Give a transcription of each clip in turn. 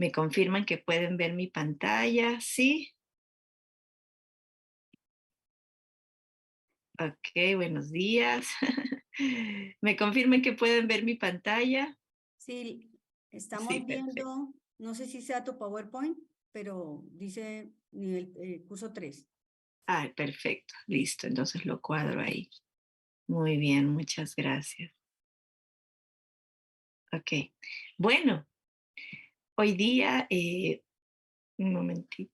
¿Me confirman que pueden ver mi pantalla? ¿Sí? Ok, buenos días. ¿Me confirman que pueden ver mi pantalla? Sí, Sí, estamos perfecto. viendo, no sé si sea tu PowerPoint, pero dice nivel curso 3. Ah, perfecto. Listo. Entonces lo cuadro ahí. Muy bien, muchas gracias. Ok. Bueno, hoy día, un momentito.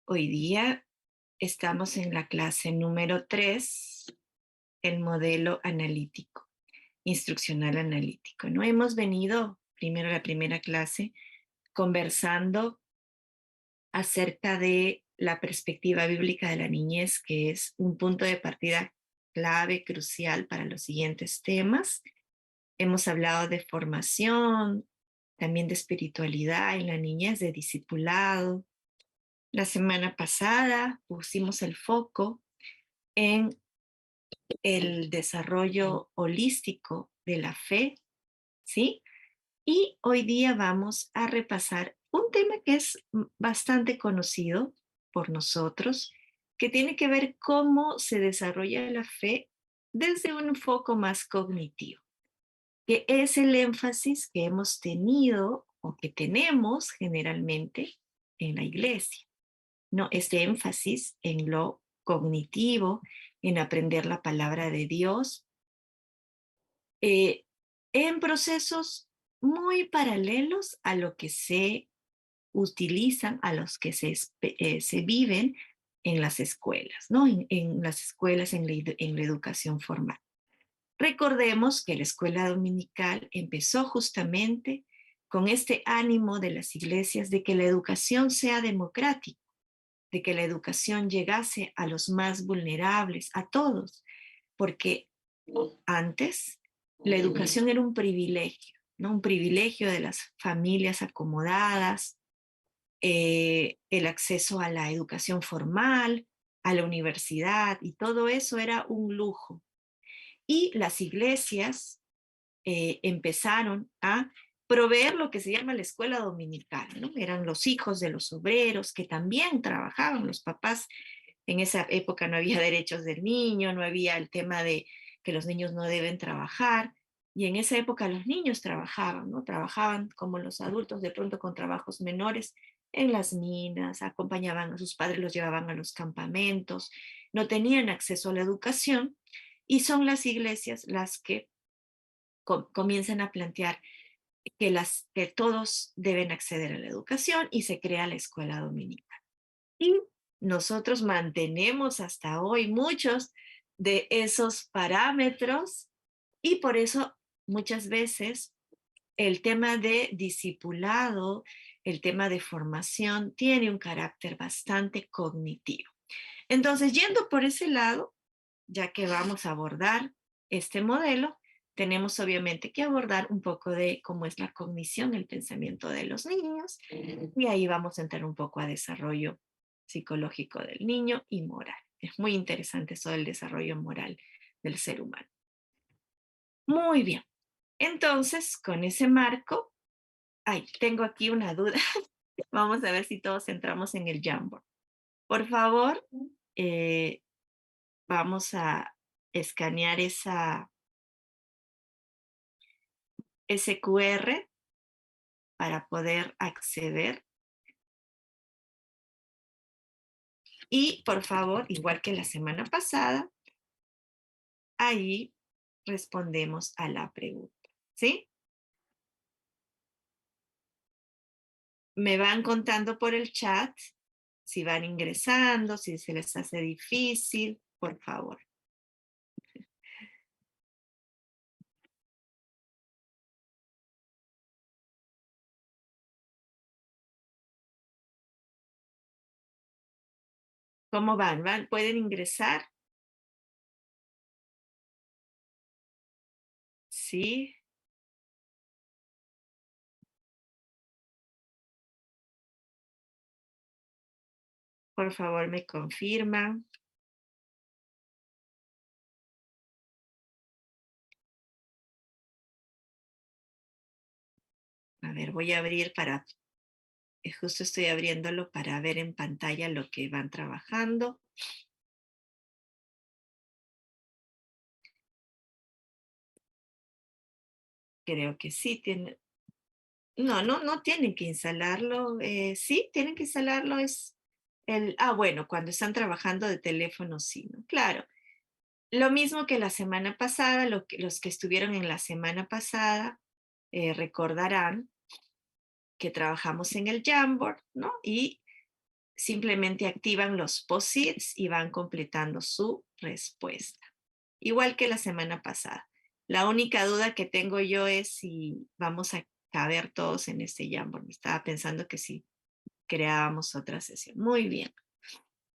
Hoy día estamos en la clase número 3, el modelo analítico, instruccional analítico. ¿No? Hemos venido, primero la primera clase, conversando acerca de la perspectiva bíblica de la niñez, que es un punto de partida clave, crucial para los siguientes temas. Hemos hablado de formación, también de espiritualidad en la niñez, de discipulado. La semana pasada pusimos el foco en el desarrollo holístico de la fe, ¿sí? Y hoy día vamos a repasar un tema que es bastante conocido por nosotros, que tiene que ver cómo se desarrolla la fe desde un foco más cognitivo, que es el énfasis que hemos tenido o que tenemos generalmente en la iglesia, ¿no? Este énfasis en lo cognitivo, en aprender la palabra de Dios, eh, en procesos muy paralelos a lo que se utilizan, a los que se viven en las escuelas, ¿no? En las escuelas, en la educación formal. Recordemos que la escuela dominical empezó justamente con este ánimo de las iglesias de que la educación sea democrática, de que la educación llegase a los más vulnerables, a todos, porque antes la educación era un privilegio, ¿no? Un privilegio de las familias acomodadas, el acceso a la educación formal, a la universidad, y todo eso era un lujo. Y las iglesias empezaron a proveer lo que se llama la escuela dominical, ¿no? Eran los hijos de los obreros que también trabajaban, los papás. En esa época no había derechos del niño, no había el tema de que los niños no deben trabajar, y en esa época los niños trabajaban, ¿no? Trabajaban como los adultos, de pronto con trabajos menores en las minas, acompañaban a sus padres, los llevaban a los campamentos, no tenían acceso a la educación, y son las iglesias las que comienzan a plantear que todos deben acceder a la educación y se crea la escuela dominical. Y nosotros mantenemos hasta hoy muchos de esos parámetros, y por eso muchas veces el tema de discipulado, el tema de formación tiene un carácter bastante cognitivo. Entonces, yendo por ese lado, ya que vamos a abordar este modelo, tenemos obviamente que abordar un poco de cómo es la cognición, el pensamiento de los niños, y ahí vamos a entrar un poco a desarrollo psicológico del niño y moral. Es muy interesante eso del desarrollo moral del ser humano. Muy bien. Entonces, con ese marco, ay, tengo aquí una duda. Vamos a ver si todos entramos en el Jamboard. Por favor, eh, vamos a escanear ese QR para poder acceder. Y por favor, igual que la semana pasada, ahí respondemos a la pregunta, ¿sí? Me van contando por el chat si van ingresando, si se les hace difícil, por favor. ¿Cómo van? ¿Pueden ingresar? Sí. Por favor, me confirman. A ver, voy a abrir para, justo estoy abriéndolo para ver en pantalla lo que van trabajando. Creo que sí tiene. No tienen que instalarlo. Sí, tienen que instalarlo. Es bueno, cuando están trabajando de teléfono, sí, ¿no? Claro. Lo mismo que la semana pasada, los que estuvieron en la semana pasada recordarán que trabajamos en el Jamboard, ¿no? Y simplemente activan los POSITs y van completando su respuesta. Igual que la semana pasada. La única duda que tengo yo es si vamos a caber todos en este Jamboard. Estaba pensando que si creábamos otra sesión. Muy bien.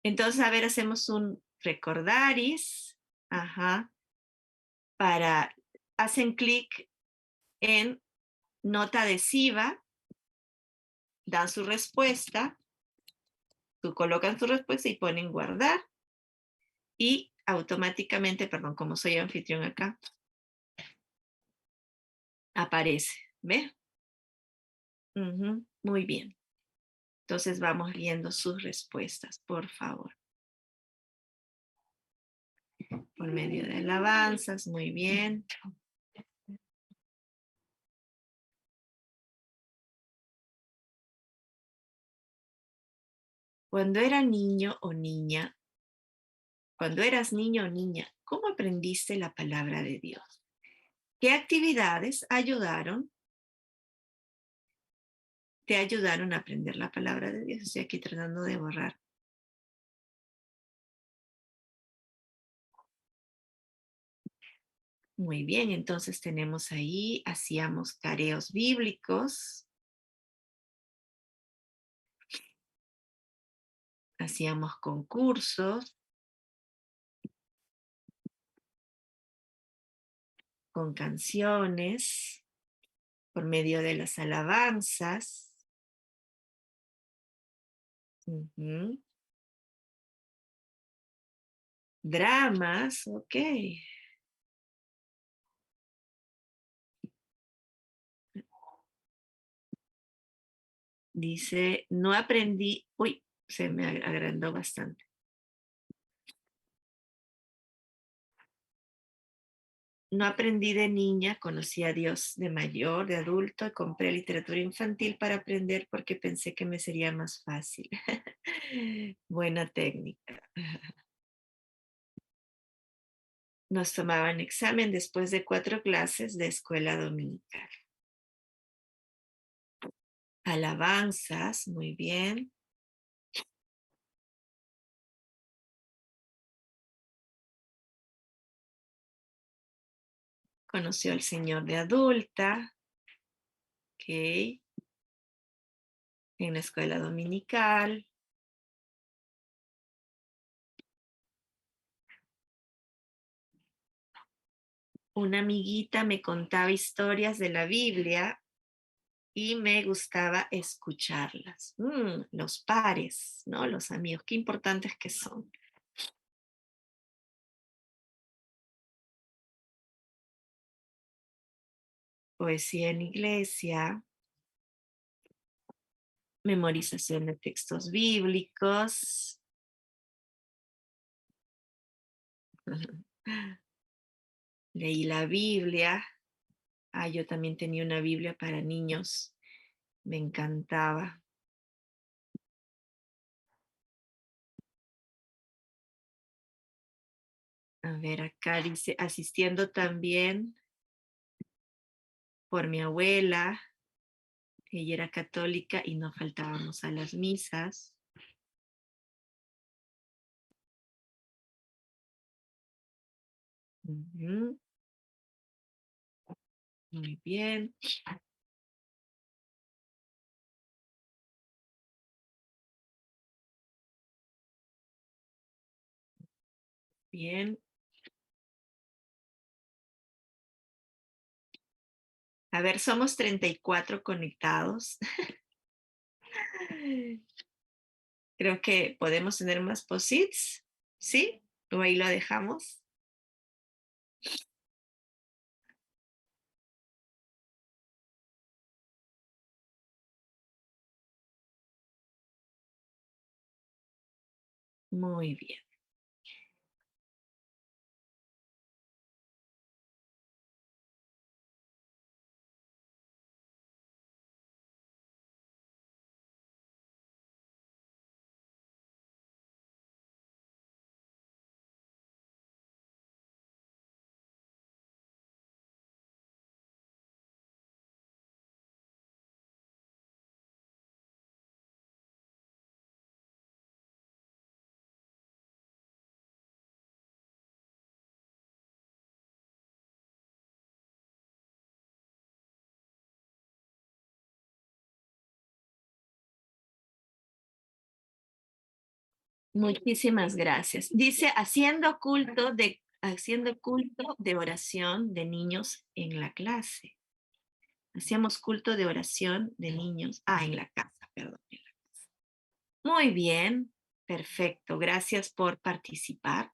Entonces, a ver, hacemos un recordaris. Ajá. Hacen clic en nota adhesiva, dan su respuesta, tú colocan su respuesta y ponen guardar y automáticamente, perdón, como soy anfitrión acá, aparece, ¿ve? Muy bien. Entonces vamos viendo sus respuestas, por favor. Por medio de alabanzas, muy bien. Cuando era niño o niña, cuando eras niño o niña, ¿cómo aprendiste la palabra de Dios? ¿Qué actividades te ayudaron a aprender la palabra de Dios? Estoy aquí tratando de borrar. Muy bien, entonces tenemos ahí, hacíamos careos bíblicos, hacíamos concursos con canciones por medio de las alabanzas. Ujú. Dramas, ok. Dice, no aprendí, uy, se me agrandó bastante. No aprendí de niña, conocí a Dios de mayor, de adulto, y compré literatura infantil para aprender porque pensé que me sería más fácil. Buena técnica. Nos tomaban examen después de 4 clases de escuela dominical. Alabanzas, muy bien. Conoció al Señor de adulta, ok. En la escuela dominical. Una amiguita me contaba historias de la Biblia y me gustaba escucharlas. Los pares, ¿no? Los amigos, qué importantes que son. Poesía en iglesia, memorización de textos bíblicos. Leí la Biblia. Yo también tenía una Biblia para niños. Me encantaba. A ver, acá dice, asistiendo también por mi abuela. Ella era católica y no faltábamos a las misas. Ujú. Muy bien. Bien. A ver, somos 34 conectados. Creo que podemos tener más post-its, ¿sí? O ahí lo dejamos. Muy bien. Muchísimas gracias. Dice, haciendo culto de oración de niños en la clase. Hacíamos culto de oración de niños. En la casa, perdón. Muy bien, perfecto. Gracias por participar.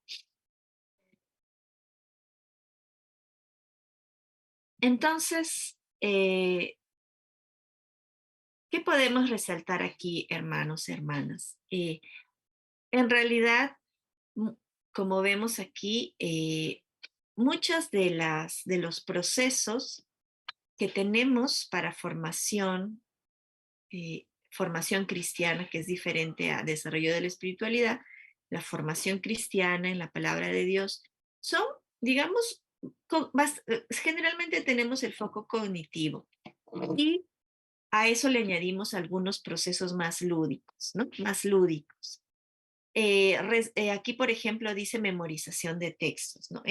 Entonces, ¿qué podemos resaltar aquí, hermanos, hermanas? En realidad, como vemos aquí, muchas de los procesos que tenemos para formación cristiana, que es diferente a desarrollo de la espiritualidad, la formación cristiana en la palabra de Dios, son, digamos, generalmente tenemos el foco cognitivo y a eso le añadimos algunos procesos más lúdicos, ¿no? Más lúdicos. Aquí, por ejemplo, dice memorización de textos, ¿no?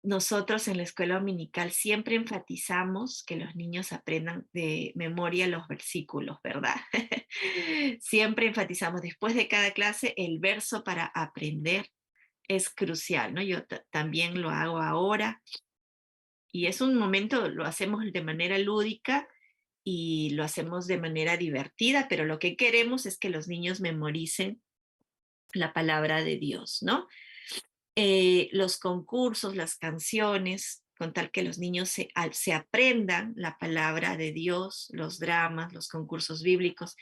Nosotros en la escuela dominical siempre enfatizamos que los niños aprendan de memoria los versículos, ¿verdad? Siempre enfatizamos después de cada clase el verso para aprender es crucial, ¿no? Yo también lo hago ahora y es un momento, lo hacemos de manera lúdica y lo hacemos de manera divertida, pero lo que queremos es que los niños memoricen la palabra de Dios, ¿no? Los concursos, las canciones, con tal que los niños se aprendan la palabra de Dios, los dramas, los concursos bíblicos.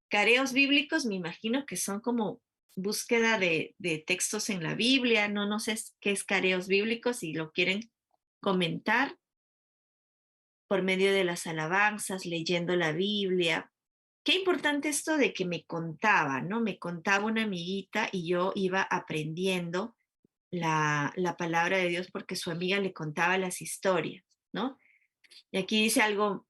Careos bíblicos, me imagino que son como búsqueda de textos en la Biblia, no sé qué es careos bíblicos, si lo quieren comentar por medio de las alabanzas, leyendo la Biblia. Qué importante esto de que me contaba, ¿no? Me contaba una amiguita y yo iba aprendiendo la palabra de Dios porque su amiga le contaba las historias, ¿no? Y aquí dice algo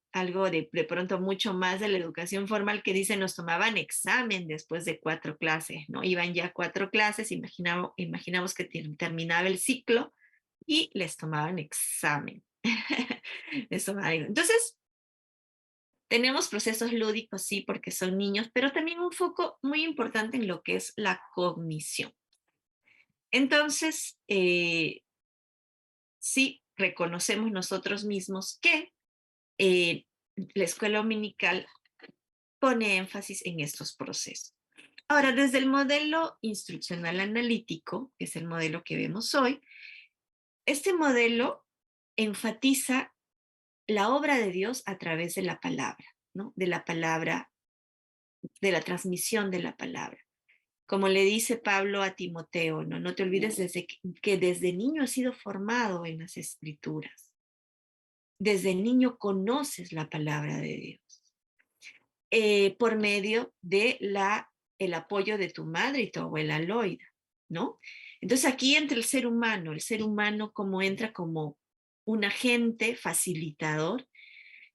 de pronto mucho más de la educación formal que dice nos tomaban examen después de 4 clases, ¿no? Iban ya 4 clases, imaginamos que terminaba el ciclo y les tomaban examen. Entonces, tenemos procesos lúdicos, sí, porque son niños, pero también un foco muy importante en lo que es la cognición. Entonces, sí reconocemos nosotros mismos que la escuela dominical pone énfasis en estos procesos. Ahora, desde el modelo instruccional analítico, que es el modelo que vemos hoy, este modelo enfatiza la obra de Dios a través de la palabra, ¿no? De la palabra, de la transmisión de la palabra. Como le dice Pablo a Timoteo, no te olvides que desde niño has sido formado en las escrituras. Desde niño conoces la palabra de Dios por medio de el apoyo de tu madre y tu abuela Loida, ¿no? Entonces aquí entra el ser humano como entra como un agente facilitador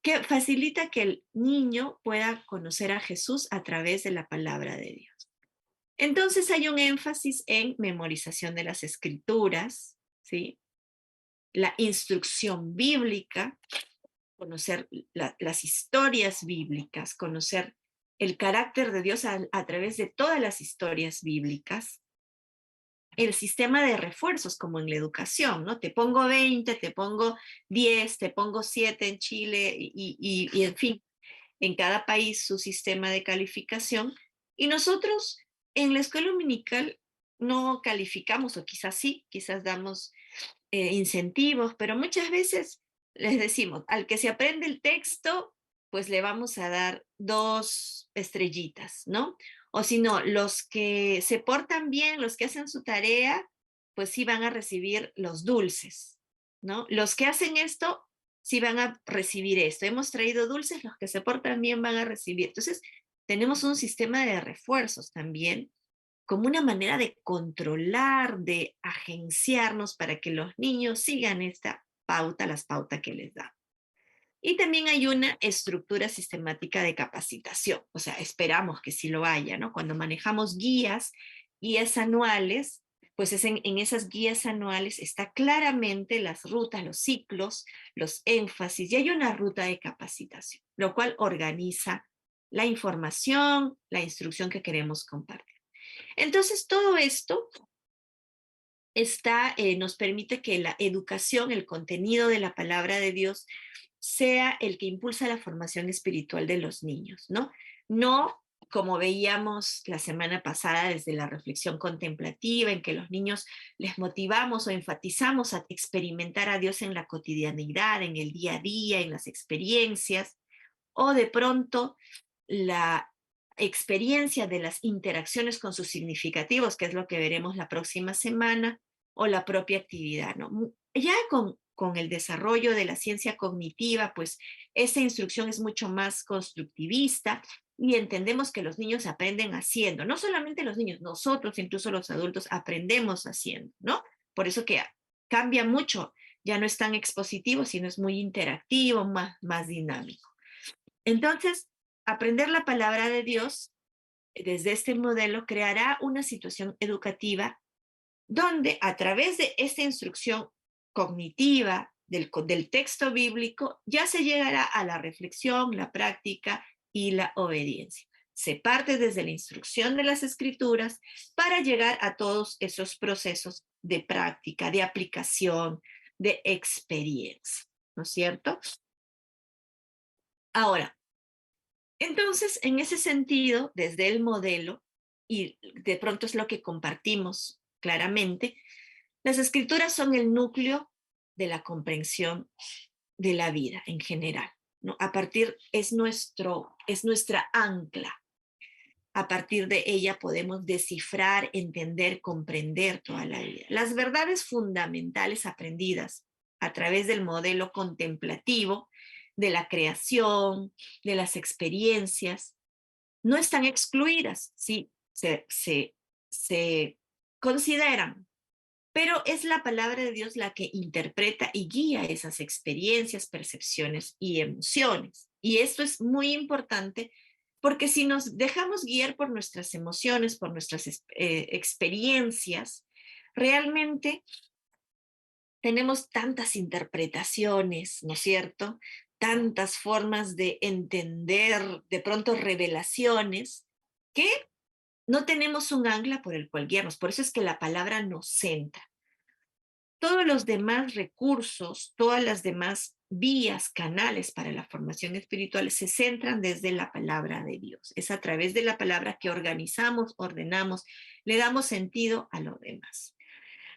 que facilita que el niño pueda conocer a Jesús a través de la palabra de Dios. Entonces hay un énfasis en memorización de las escrituras, ¿sí? La instrucción bíblica, conocer las historias bíblicas, conocer el carácter de Dios a través de todas las historias bíblicas, el sistema de refuerzos como en la educación, ¿no? Te pongo 20, te pongo 10, te pongo 7 en Chile y en fin, en cada país su sistema de calificación, Y nosotros en la escuela dominical no calificamos, o quizás sí, quizás damos incentivos, pero muchas veces les decimos, al que se aprende el texto, pues le vamos a dar 2 estrellitas, ¿no? O si no, los que se portan bien, los que hacen su tarea, pues sí van a recibir los dulces, ¿no? Los que hacen esto, sí van a recibir esto. Hemos traído dulces, los que se portan bien van a recibir. Entonces, tenemos un sistema de refuerzos también como una manera de controlar, de agenciarnos para que los niños sigan esta pauta, las pautas que les da. Y también hay una estructura sistemática de capacitación, o sea, esperamos que sí lo haya, ¿no? Cuando manejamos guías anuales, pues en esas guías anuales está claramente las rutas, los ciclos, los énfasis, y hay una ruta de capacitación, lo cual organiza la información, la instrucción que queremos compartir. Entonces, todo esto nos permite que la educación, el contenido de la palabra de Dios, sea el que impulsa la formación espiritual de los niños, ¿no? No como veíamos la semana pasada desde la reflexión contemplativa, en que los niños les motivamos o enfatizamos a experimentar a Dios en la cotidianidad, en el día a día, en las experiencias, o de pronto la experiencia de las interacciones con sus significativos, que es lo que veremos la próxima semana, o la propia actividad, ¿no? Ya con el desarrollo de la ciencia cognitiva, pues esa instrucción es mucho más constructivista y entendemos que los niños aprenden haciendo, no solamente los niños, nosotros, incluso los adultos, aprendemos haciendo, ¿no? Por eso que cambia mucho, ya no es tan expositivo, sino es muy interactivo, más dinámico. Entonces, aprender la palabra de Dios desde este modelo creará una situación educativa donde a través de esta instrucción cognitiva del texto bíblico ya se llegará a la reflexión, la práctica y la obediencia. Se parte desde la instrucción de las escrituras para llegar a todos esos procesos de práctica, de aplicación, de experiencia, ¿no es cierto? Ahora, entonces, en ese sentido, desde el modelo, y de pronto es lo que compartimos claramente, las escrituras son el núcleo de la comprensión de la vida en general, ¿no? Es nuestra ancla. A partir de ella podemos descifrar, entender, comprender toda la vida. Las verdades fundamentales aprendidas a través del modelo contemplativo, de la creación, de las experiencias, no están excluidas, sí, se consideran, pero es la palabra de Dios la que interpreta y guía esas experiencias, percepciones y emociones. Y esto es muy importante porque si nos dejamos guiar por nuestras emociones, por nuestras experiencias, realmente tenemos tantas interpretaciones, ¿no es cierto? Tantas formas de entender, de pronto revelaciones, que no tenemos un ancla por el cual guiarnos. Por eso es que la palabra nos centra. Todos los demás recursos, todas las demás vías, canales para la formación espiritual se centran desde la palabra de Dios. Es a través de la palabra que organizamos, ordenamos, le damos sentido a lo demás.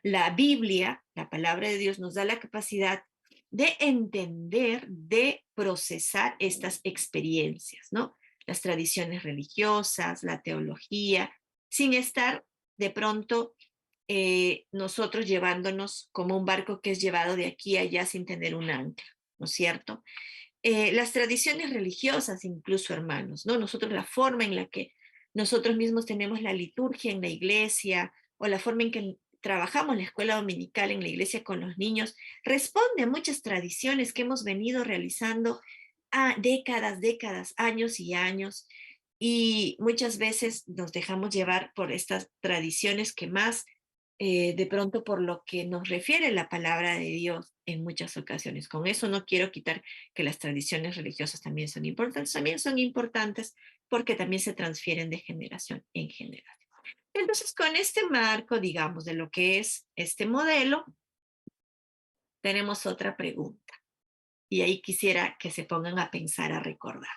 La Biblia, la palabra de Dios, nos da la capacidad de entender, de procesar estas experiencias, ¿no? Las tradiciones religiosas, la teología, sin estar de pronto nosotros llevándonos como un barco que es llevado de aquí a allá sin tener un ancla, ¿no es cierto? Las tradiciones religiosas, incluso hermanos, ¿no? Nosotros la forma en la que nosotros mismos tenemos la liturgia en la iglesia o la forma en que trabajamos la escuela dominical en la iglesia con los niños, responde a muchas tradiciones que hemos venido realizando a décadas, años y años, y muchas veces nos dejamos llevar por estas tradiciones que más de pronto por lo que nos refiere la palabra de Dios en muchas ocasiones. Con eso no quiero quitar que las tradiciones religiosas también son importantes porque también se transfieren de generación en generación. Entonces, con este marco, digamos, de lo que es este modelo, tenemos otra pregunta. Y ahí quisiera que se pongan a pensar, a recordar.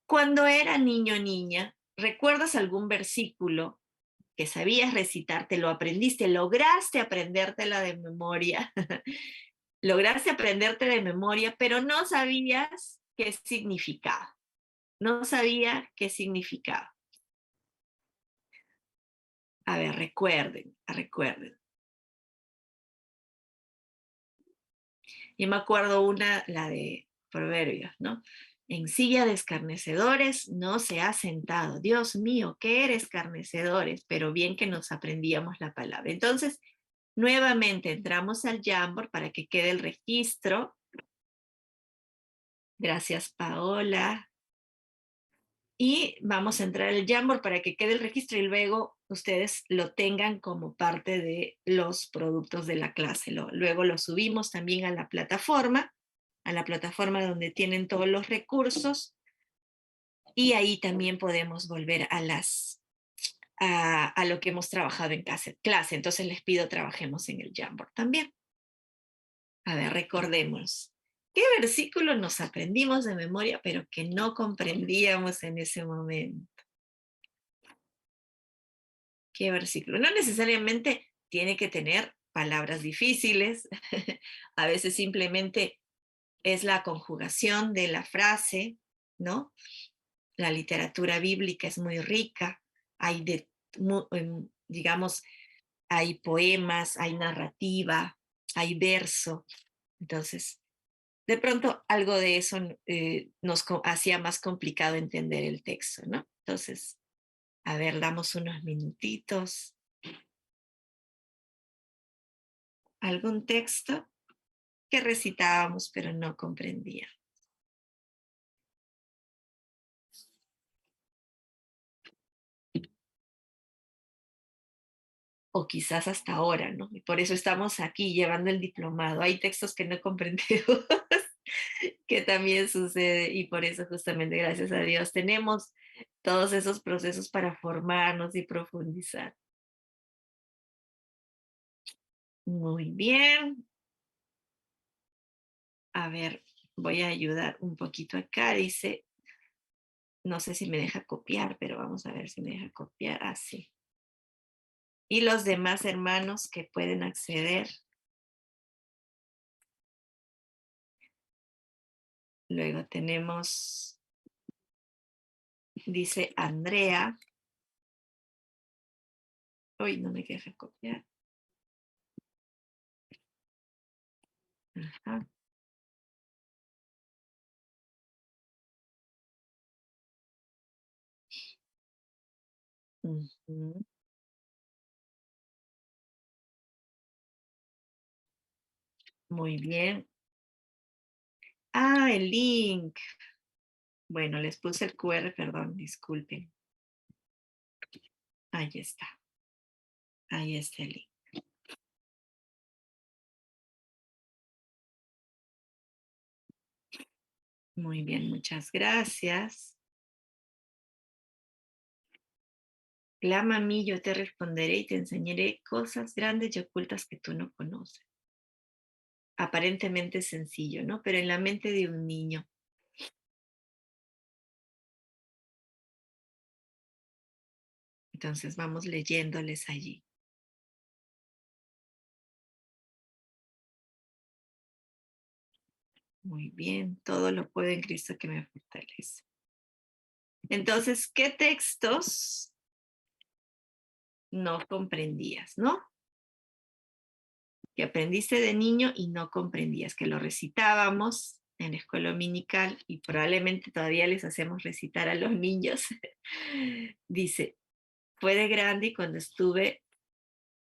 Cuando era niño o niña, ¿recuerdas algún versículo que sabías recitar, te lo aprendiste, lograste aprendértela de memoria, lograste aprenderte de memoria, pero no sabías qué significaba? No sabía qué significaba. A ver, recuerden. Yo me acuerdo una, la de Proverbios, ¿no? En silla de escarnecedores no se ha sentado. Dios mío, ¿qué eres escarnecedores? Pero bien que nos aprendíamos la palabra. Entonces, nuevamente entramos al Jamboard para que quede el registro. Gracias, Paola. Y vamos a entrar al Jamboard para que quede el registro y luego ustedes lo tengan como parte de los productos de la clase. Luego lo subimos también a la plataforma donde tienen todos los recursos, y ahí también podemos volver a lo que hemos trabajado en clase. Entonces les pido trabajemos en el Jamboard también. A ver, recordemos. ¿Qué versículo nos aprendimos de memoria, pero que no comprendíamos en ese momento? ¿Qué versículo? No necesariamente tiene que tener palabras difíciles. A veces simplemente es la conjugación de la frase, ¿no? La literatura bíblica es muy rica. Hay, digamos, hay poemas, hay narrativa, hay verso. Entonces, de pronto algo de eso nos hacía más complicado entender el texto, ¿no? Entonces, a ver, damos unos minutitos. ¿Algún texto que recitábamos pero no comprendía? O quizás hasta ahora, ¿no? Y por eso estamos aquí llevando el diplomado. Hay textos que no comprendemos, que también sucede, y por eso justamente, gracias a Dios, tenemos todos esos procesos para formarnos y profundizar. Muy bien. A ver, voy a ayudar un poquito acá. Dice, no sé si me deja copiar, pero vamos a ver si me deja copiar así. Y los demás hermanos que pueden acceder. Luego tenemos, dice Andrea. Uy, no me deja copiar. Ajá. Uh-huh. Muy bien. Ah, el link. Bueno, les puse el QR, perdón, disculpen. Ahí está. Ahí está el link. Muy bien, muchas gracias. Clama a mí, yo te responderé y te enseñaré cosas grandes y ocultas que tú no conoces. Aparentemente sencillo, ¿no? Pero en la mente de un niño. Entonces vamos leyéndoles allí. Muy bien, todo lo puedo en Cristo que me fortalece. Entonces, ¿qué textos no comprendías, no? Que aprendiste de niño y no comprendías, que lo recitábamos en la escuela dominical y probablemente todavía les hacemos recitar a los niños. Dice, fue de grande y cuando estuve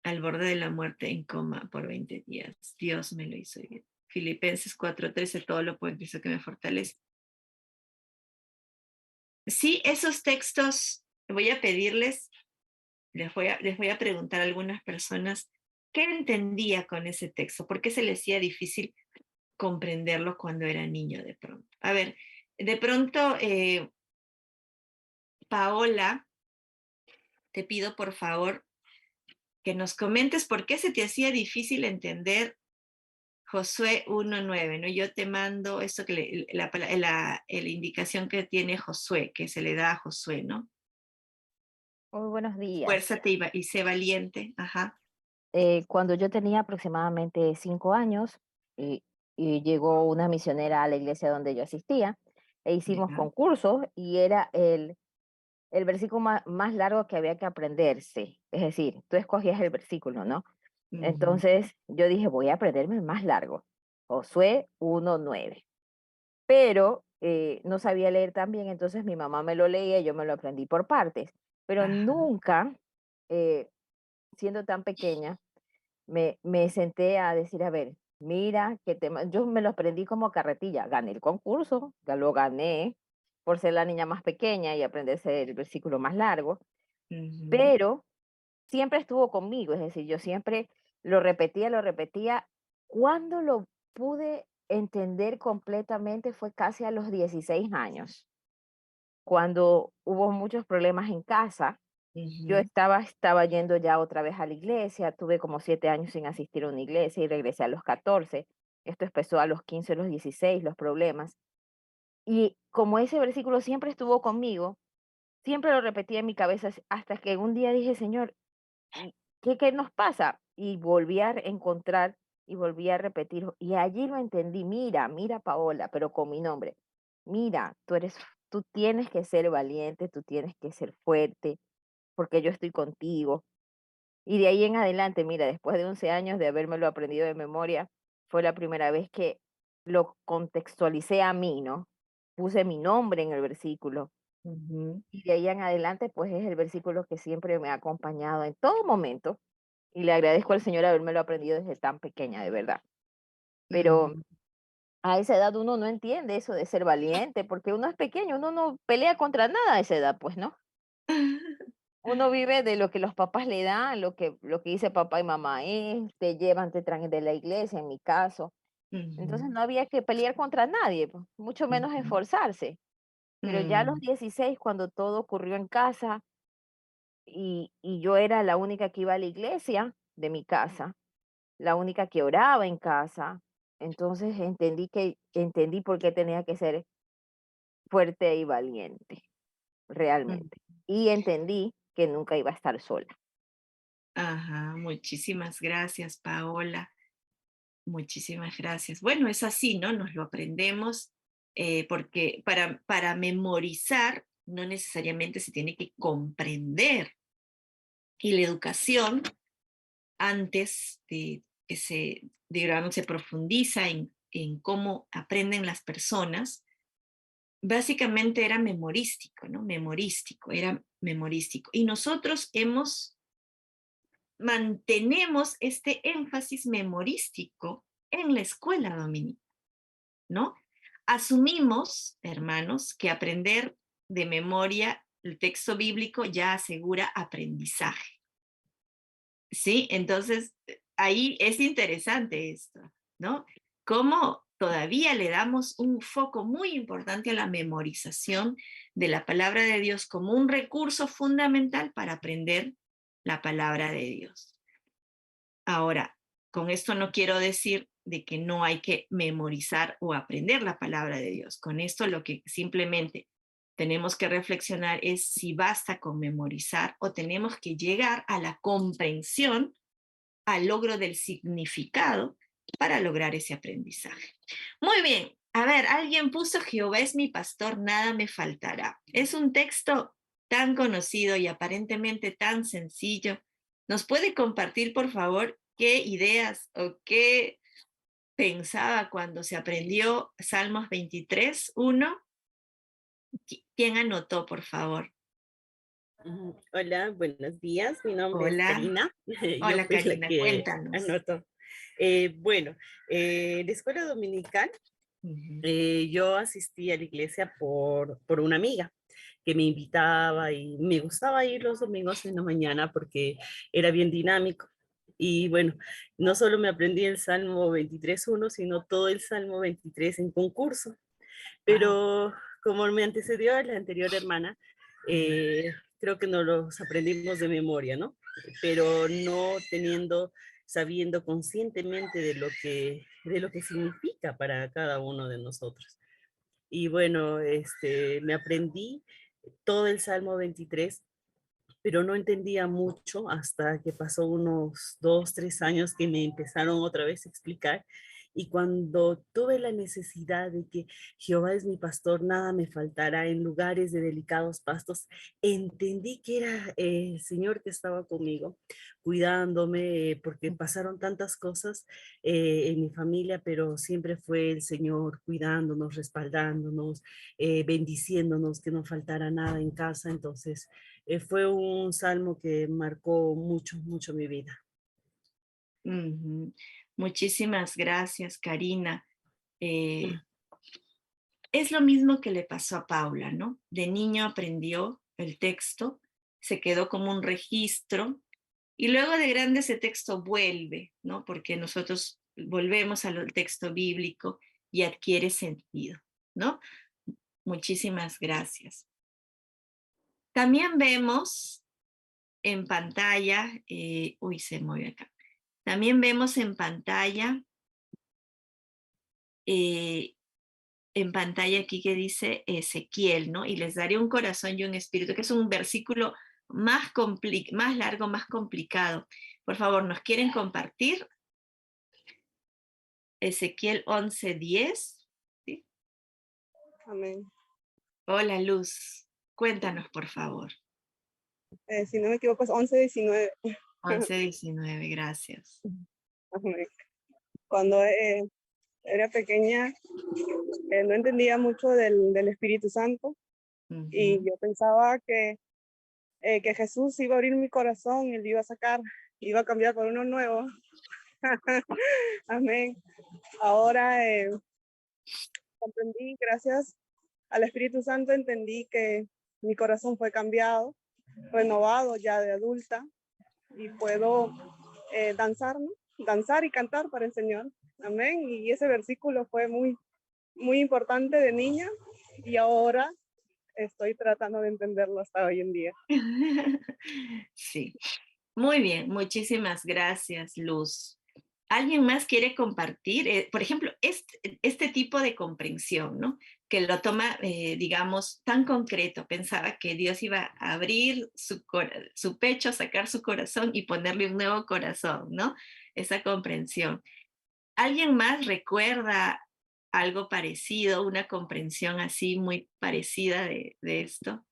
al borde de la muerte en coma por 20 días, Dios me lo hizo bien. Filipenses 4:13, todo lo puedo en Cristo que me fortalece. Sí, esos textos, voy a pedirles, les voy a preguntar a algunas personas qué entendía con ese texto, por qué se les hacía difícil comprenderlo cuando era niño de pronto. A ver, de pronto, Paola, te pido por favor que nos comentes por qué se te hacía difícil entender Josué 1:9, ¿no? Yo te mando esto que la indicación que tiene Josué, que se le da a Josué, ¿no? Muy buenos días. Esfuérzate y sé valiente. Ajá, Cuando yo tenía aproximadamente 5 años, y, y llegó una misionera a la iglesia donde yo asistía, e hicimos ya. concursos y era el versículo más largo que había que aprenderse. Es decir, tú escogías el versículo, ¿no? Ujú, Entonces yo dije, voy a aprenderme el más largo, Josué 1:9. Pero no sabía leer tan bien, entonces mi mamá me lo leía y yo me lo aprendí por partes. Pero ajá, nunca, eh, siendo tan pequeña, me senté a decir, a ver, mira, yo me lo aprendí como carretilla, gané el concurso, ya lo gané por ser la niña más pequeña y aprenderse el versículo más largo, ujú, pero siempre estuvo conmigo, es decir, yo siempre lo repetía. Cuando lo pude entender completamente fue casi a los 16 años, cuando hubo muchos problemas en casa. Yo ujú, estaba yendo ya otra vez a la iglesia, tuve como 7 años sin asistir a una iglesia y regresé a los 14. Esto empezó a los 15, a los 16, los problemas. Y como ese versículo siempre estuvo conmigo, siempre lo repetía en mi cabeza hasta que un día dije: "Señor, ¿y qué nos pasa?". Y volví a encontrar y volví a repetir, y allí lo entendí: "Mira, mira, Paola", pero con mi nombre. "Mira, tú tienes que ser valiente, tú tienes que ser fuerte, porque yo estoy contigo". Y de ahí en adelante, mira, después de 11 años de habérmelo aprendido de memoria, fue la primera vez que lo contextualicé a mí, ¿no? Puse mi nombre en el versículo. ujú, Y de ahí en adelante, pues es el versículo que siempre me ha acompañado en todo momento. Y le agradezco al Señor habérmelo aprendido desde tan pequeña, de verdad. Pero ujú. a esa edad uno no entiende eso de ser valiente, porque uno es pequeño, uno no pelea contra nada a esa edad, pues, ¿no? Uno vive de lo que los papás le dan, lo que dice papá y mamá te llevan, te traen de la iglesia, en mi caso. Entonces Ujú, no había que pelear contra nadie, pues, mucho menos ujú, esforzarse. Pero ya a los mm, 16 cuando todo ocurrió en casa y yo era la única que iba a la iglesia de mi casa, la única que oraba en casa, entonces entendí por qué tenía que ser fuerte y valiente, mm. realmente. Y entendí que nunca iba a estar sola. Ajá, muchísimas gracias, Paola. Muchísimas gracias. Bueno, es así, ¿no? Nos lo aprendemos porque para memorizar no necesariamente se tiene que comprender. Y la educación, antes de que digamos, se profundiza en cómo aprenden las personas, básicamente era memorístico, ¿no? Memorístico, era memorístico. Y nosotros mantenemos este énfasis memorístico en la escuela dominical, ¿no? Asumimos, hermanos, que aprender de memoria el texto bíblico ya asegura aprendizaje, ¿sí? Entonces, ahí es interesante esto, ¿no? Cómo todavía le damos un foco muy importante a la memorización de la palabra de Dios como un recurso fundamental para aprender la palabra de Dios. Ahora, con esto no quiero decir de que no hay que memorizar o aprender la palabra de Dios. Con esto lo que simplemente tenemos que reflexionar es si basta con memorizar o tenemos que llegar a la comprensión, al logro del significado para lograr ese aprendizaje. Muy bien, a ver, alguien puso Jehová es mi pastor, nada me faltará. Es un texto tan conocido y aparentemente tan sencillo. ¿Nos puede compartir, por favor, qué ideas o qué pensaba cuando se aprendió Salmos 23:1? ¿Quién anotó, por favor? Hola, buenos días. Mi nombre es Hola, Karina. Yo hola fui la Karina, que cuéntanos. anotó. Bueno, en la escuela dominical, Ujú. yo asistí a la iglesia por una amiga que me invitaba y me gustaba ir los domingos en la mañana porque era bien dinámico. Y bueno, no solo me aprendí el Salmo 23:1, sino todo el Salmo 23 en concurso. Wow. Pero como me antecedió la anterior hermana, creo que nos los aprendimos de memoria, ¿no? Pero no sabiendo conscientemente de lo que significa para cada uno de nosotros. Y bueno, me aprendí todo el Salmo 23 pero no entendía mucho hasta que pasó unos 2, 3 años que me empezaron otra vez a explicar. Y cuando tuve la necesidad de que Jehová es mi pastor, nada me faltará en lugares de delicados pastos, entendí que era el Señor que estaba conmigo, cuidándome, porque pasaron tantas cosas en mi familia, pero siempre fue el Señor cuidándonos, respaldándonos, bendiciéndonos, que no faltara nada en casa. Entonces, fue un salmo que marcó mucho, mucho mi vida. Ujú. Muchísimas gracias, Karina. Eh, es lo mismo que le pasó a Paula, ¿no? De niño aprendió el texto, se quedó como un registro y luego de grande ese texto vuelve, ¿no? Porque nosotros volvemos al texto bíblico y adquiere sentido, ¿no? Muchísimas gracias. También vemos en pantalla, se mueve acá. También vemos en pantalla aquí que dice Ezequiel, ¿no? Y les daré un corazón y un espíritu, que es un versículo más largo, más complicado. Por favor, ¿nos quieren compartir? Ezequiel 11:10. ¿Sí? Amén. Hola, Luz. Cuéntanos, por favor. Si no me equivoco, es 11:19. 11:19, gracias. Amén. Cuando era pequeña, no entendía mucho del Espíritu Santo y Ujú. yo pensaba que Jesús iba a abrir mi corazón y lo iba a sacar, iba a cambiar por uno nuevo. Amén. Ahora comprendí, gracias al Espíritu Santo, entendí que mi corazón fue cambiado, renovado ya de adulta y puedo danzar, ¿no? Danzar y cantar para el Señor. Amén. Y ese versículo fue muy, muy importante de niña y ahora estoy tratando de entenderlo hasta hoy en día. Sí. Muy bien, muchísimas gracias, Luz. ¿Alguien más quiere compartir? Por ejemplo, este tipo de comprensión, ¿no? Que lo toma, digamos, tan concreto. Pensaba que Dios iba a abrir su pecho, sacar su corazón y ponerle un nuevo corazón, ¿no? Esa comprensión. ¿Alguien más recuerda algo parecido, una comprensión así muy parecida de esto?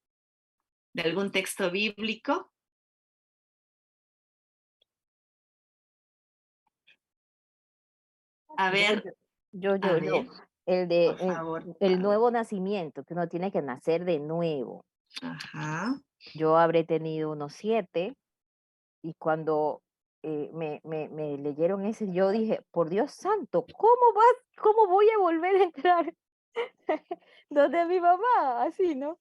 ¿De algún texto bíblico? A Yo, ver, yo, yo, a yo, yo. ver, El de por favor. el nuevo nacimiento, que uno tiene que nacer de nuevo. Ajá. Yo habré tenido unos 7 y cuando me leyeron ese, yo dije, por Dios santo, cómo voy a volver a entrar donde mi mamá? Así, ¿no?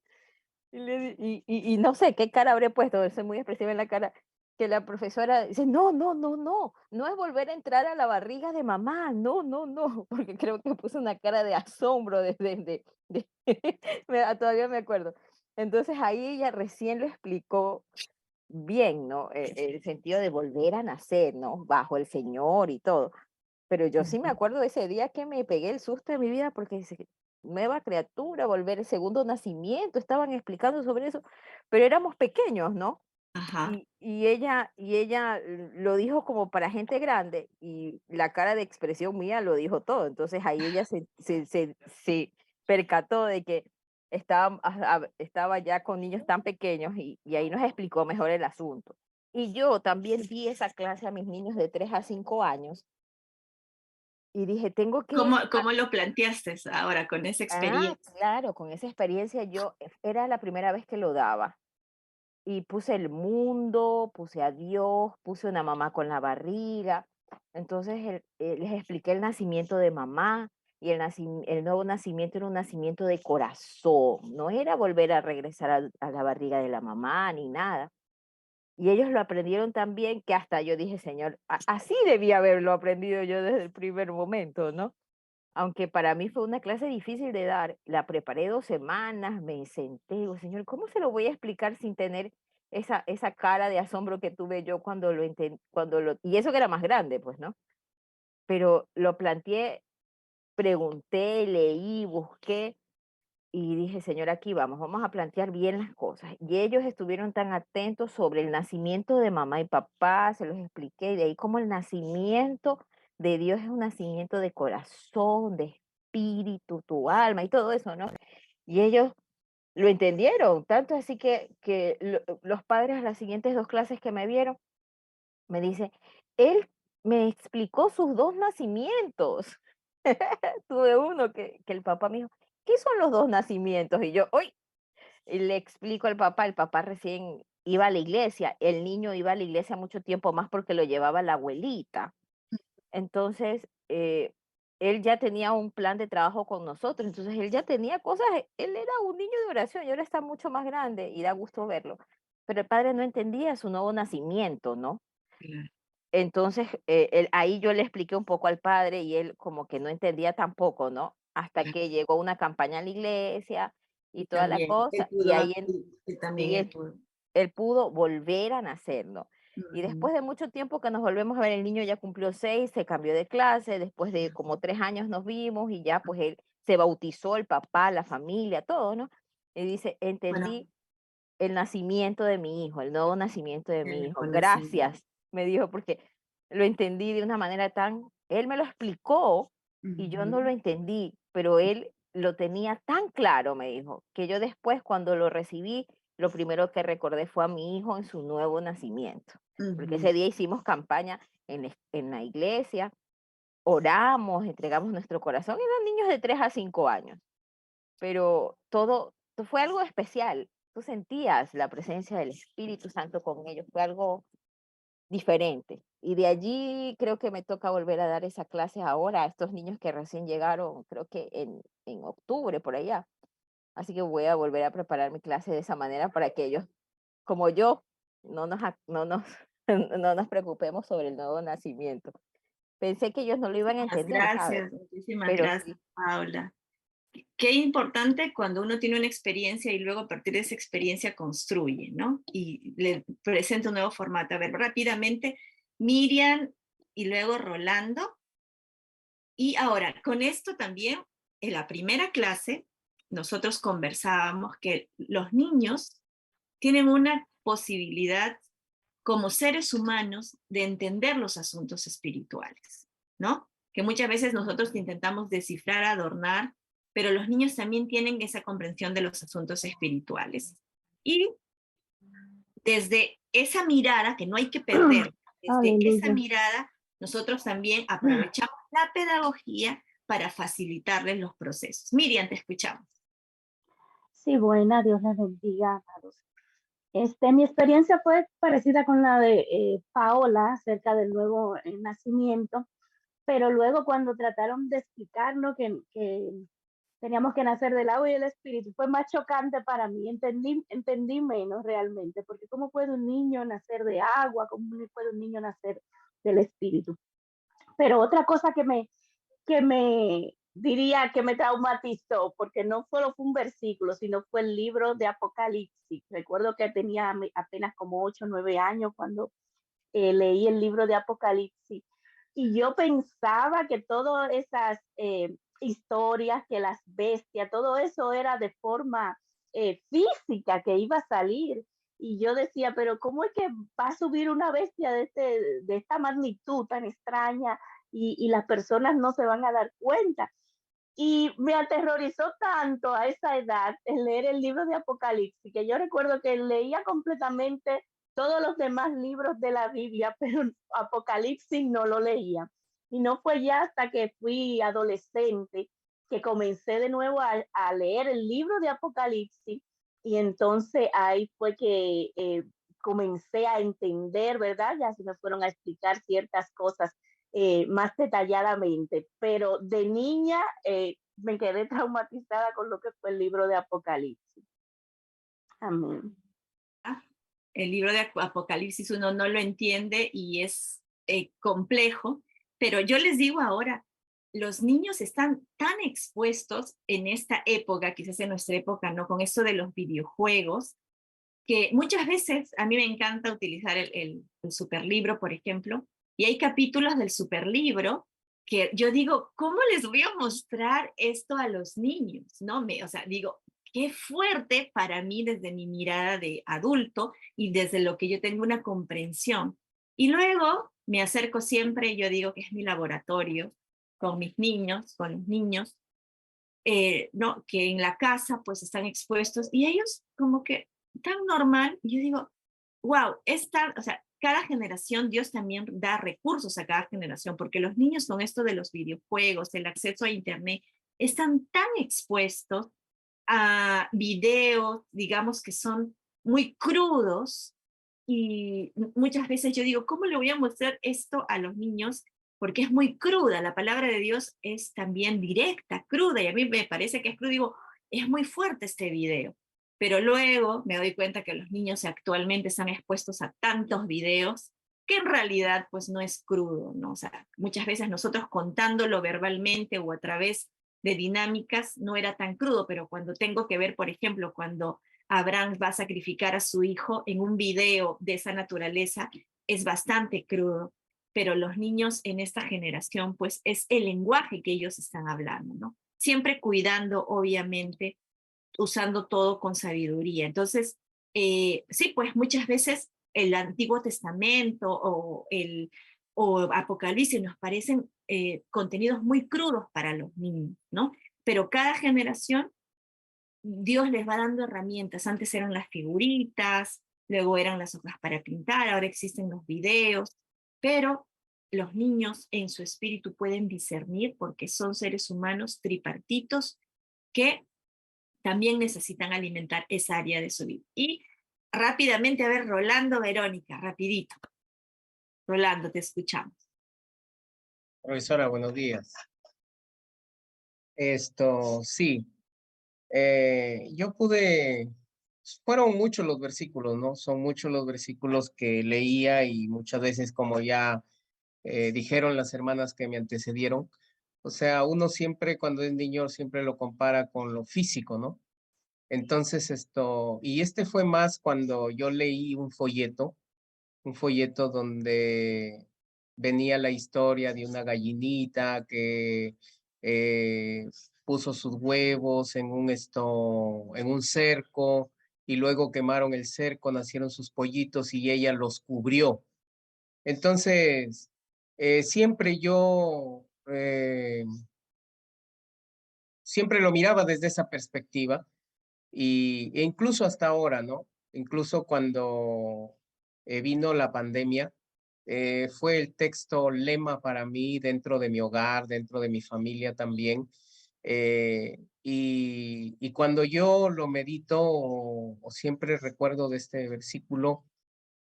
Y no sé qué cara habré puesto, soy muy expresiva en la cara, que la profesora dice, no, no, no, no, no es volver a entrar a la barriga de mamá, no, no, no, porque creo que puso una cara de asombro todavía me acuerdo. Entonces ahí ella recién lo explicó bien, ¿no? El sentido de volver a nacer, ¿no? Bajo el Señor y todo. Pero yo sí me Ujú. acuerdo de ese día que me pegué el susto de mi vida porque dice, nueva criatura, volver el segundo nacimiento, estaban explicando sobre eso, pero éramos pequeños, ¿no? Ajá. Y ella lo dijo como para gente grande y la cara de expresión mía lo dijo todo. Entonces ahí ella se percató de que estaba ya con niños tan pequeños y ahí nos explicó mejor el asunto. Y yo también di esa clase a mis niños de 3 a 5 años y dije, tengo que ¿Cómo lo planteaste ahora con esa experiencia? claro, con esa experiencia yo era la primera vez que lo daba y puse el mundo, puse a Dios, puse una mamá con la barriga. Entonces les expliqué el nacimiento de mamá y el nuevo nacimiento era un nacimiento de corazón, no era volver a regresar a la barriga de la mamá ni nada. Y ellos lo aprendieron tan bien que hasta yo dije, Señor, así debía haberlo aprendido yo desde el primer momento, ¿no? Aunque para mí fue una clase difícil de dar, la preparé 2 semanas, me senté, digo, Señor, ¿cómo se lo voy a explicar sin tener esa cara de asombro que tuve yo cuando lo y eso que era más grande, pues, ¿no? Pero lo planteé, pregunté, leí, busqué, y dije, Señor, aquí vamos a plantear bien las cosas. Y ellos estuvieron tan atentos sobre el nacimiento de mamá y papá, se los expliqué, y de ahí como el nacimiento de Dios es un nacimiento de corazón, de espíritu, tu alma y todo eso, ¿no? Y ellos lo entendieron, tanto así que los padres a las siguientes 2 clases que me vieron, me dice, él me explicó sus 2 nacimientos. Tuve uno que el papá me dijo, ¿qué son los 2 nacimientos? Y yo, ¡uy! Y le explico al papá, el papá recién iba a la iglesia, el niño iba a la iglesia mucho tiempo más porque lo llevaba la abuelita. Entonces, él ya tenía un plan de trabajo con nosotros, entonces él ya tenía cosas, él era un niño de oración y ahora está mucho más grande y da gusto verlo. Pero el padre no entendía su nuevo nacimiento, ¿no? Claro. Entonces, ahí yo le expliqué un poco al padre y él como que no entendía tampoco, ¿no? Hasta que llegó una campaña a la iglesia y Y toda la también, él cosa, y pudo, ahí y también sí, él pudo. él pudo volver a nacer, ¿no? Y Ujú. después de mucho tiempo que nos volvemos a ver, el niño ya cumplió 6, se cambió de clase, después de como 3 años nos vimos y ya pues él se bautizó, el papá, la familia, todo, ¿no? Y dice, Bueno, entendí el nacimiento de mi hijo, el nuevo nacimiento de mi el hijo. conocimiento. Gracias, me dijo, porque lo entendí de una manera tan, él me lo explicó y yo no lo Ujú. entendí, pero él lo tenía tan claro, me dijo, que yo después cuando lo recibí, lo primero que recordé fue a mi hijo en su nuevo nacimiento, porque Ujú. ese día hicimos campaña en la iglesia, oramos, entregamos nuestro corazón, eran niños de 3 a 5 años, pero todo fue algo especial. Tú sentías la presencia del Espíritu Santo con ellos, fue algo diferente. Y de allí creo que me toca volver a dar esa clase ahora a estos niños que recién llegaron, creo que en octubre, por allá. Así que voy a volver a preparar mi clase de esa manera para que ellos, como yo, no nos, no nos preocupemos sobre el nuevo nacimiento. Pensé que ellos no lo iban a entender, ¿sabes? Muchísimas Pero gracias, sí. Paula. Qué importante cuando uno tiene una experiencia y luego a partir de esa experiencia construye, ¿no? Y le presenta un nuevo formato. A ver, rápidamente, Miriam y luego Rolando. Y ahora, con esto también, en la primera clase, nosotros conversábamos que los niños tienen una posibilidad como seres humanos de entender los asuntos espirituales, ¿no? Que muchas veces nosotros intentamos descifrar, adornar, pero los niños también tienen esa comprensión de los asuntos espirituales. Y desde esa mirada, que no hay que perder, desde esa Aleluya. mirada, nosotros también aprovechamos la pedagogía para facilitarles los procesos. Miriam, te escuchamos. Sí, buena, Dios les bendiga, amados. Mi experiencia fue parecida con la de Paola acerca del nuevo nacimiento, pero luego cuando trataron de explicarnos que teníamos que nacer del agua y del espíritu, fue más chocante para mí, entendí menos realmente, porque ¿cómo puede un niño nacer de agua? ¿Cómo puede un niño nacer del espíritu? Pero otra cosa que me diría que me traumatizó, porque no solo fue un versículo, sino fue el libro de Apocalipsis. Recuerdo que tenía apenas como 8 o 9 años cuando leí el libro de Apocalipsis y yo pensaba que todas esas historias, que las bestias, todo eso era de forma física que iba a salir. Y yo decía, pero ¿cómo es que va a subir una bestia de esta magnitud tan extraña y las personas no se van a dar cuenta? Y me aterrorizó tanto a esa edad el leer el libro de Apocalipsis, que yo recuerdo que leía completamente todos los demás libros de la Biblia, pero Apocalipsis no lo leía. Y no fue ya hasta que fui adolescente que comencé de nuevo a leer el libro de Apocalipsis y entonces ahí fue que comencé a entender, ¿verdad? Ya se me fueron a explicar ciertas cosas más detalladamente, pero de niña me quedé traumatizada con lo que fue el libro de Apocalipsis. Amén. El libro de Apocalipsis uno no lo entiende y es complejo, pero yo les digo ahora, los niños están tan expuestos en esta época, quizás en nuestra época, ¿no? Con esto de los videojuegos, que muchas veces a mí me encanta utilizar el superlibro, por ejemplo, y hay capítulos del superlibro que yo digo, ¿cómo les voy a mostrar esto a los niños? ¿No? O sea, digo, qué fuerte para mí desde mi mirada de adulto y desde lo que yo tengo una comprensión. Y luego me acerco siempre, yo digo que es mi laboratorio con mis niños, con los niños, ¿no? Que en la casa pues están expuestos y ellos como que tan normal, yo digo, wow, o sea, cada generación, Dios también da recursos a cada generación, porque los niños con esto de los videojuegos, el acceso a Internet, están tan expuestos a videos, digamos, que son muy crudos, y muchas veces yo digo, ¿cómo le voy a mostrar esto a los niños? Porque es muy cruda, la palabra de Dios es también directa, cruda, y a mí me parece que es crudo, digo, es muy fuerte este video. Pero luego me doy cuenta que los niños actualmente están expuestos a tantos videos que en realidad pues no es crudo, ¿no? O sea, muchas veces nosotros contándolo verbalmente o a través de dinámicas no era tan crudo, pero cuando tengo que ver, por ejemplo, cuando Abraham va a sacrificar a su hijo en un video de esa naturaleza, es bastante crudo, pero los niños en esta generación, pues es el lenguaje que ellos están hablando, ¿no? Siempre cuidando, obviamente, usando todo con sabiduría. Entonces, sí, pues muchas veces el Antiguo Testamento o Apocalipsis nos parecen contenidos muy crudos para los niños, ¿no? Pero cada generación, Dios les va dando herramientas. Antes eran las figuritas, luego eran las hojas para pintar, ahora existen los videos, pero los niños en su espíritu pueden discernir porque son seres humanos tripartitos que también necesitan alimentar esa área de su vida. Y rápidamente, a ver, Rolando, Verónica, rapidito. Rolando, te escuchamos. Profesora, buenos días. Sí, fueron muchos los versículos, ¿no? Son muchos los versículos que leía y muchas veces, como ya dijeron las hermanas que me antecedieron, o sea, uno siempre cuando es niño siempre lo compara con lo físico, ¿no? Entonces y este fue más cuando yo leí un folleto donde venía la historia de una gallinita que eh, puso sus huevos en un cerco y luego quemaron el cerco, nacieron sus pollitos y ella los cubrió. Entonces, siempre lo miraba desde esa perspectiva e incluso hasta ahora, ¿no? Incluso cuando vino la pandemia, fue el texto lema para mí dentro de mi hogar, dentro de mi familia también. Y cuando yo lo medito o siempre recuerdo de este versículo,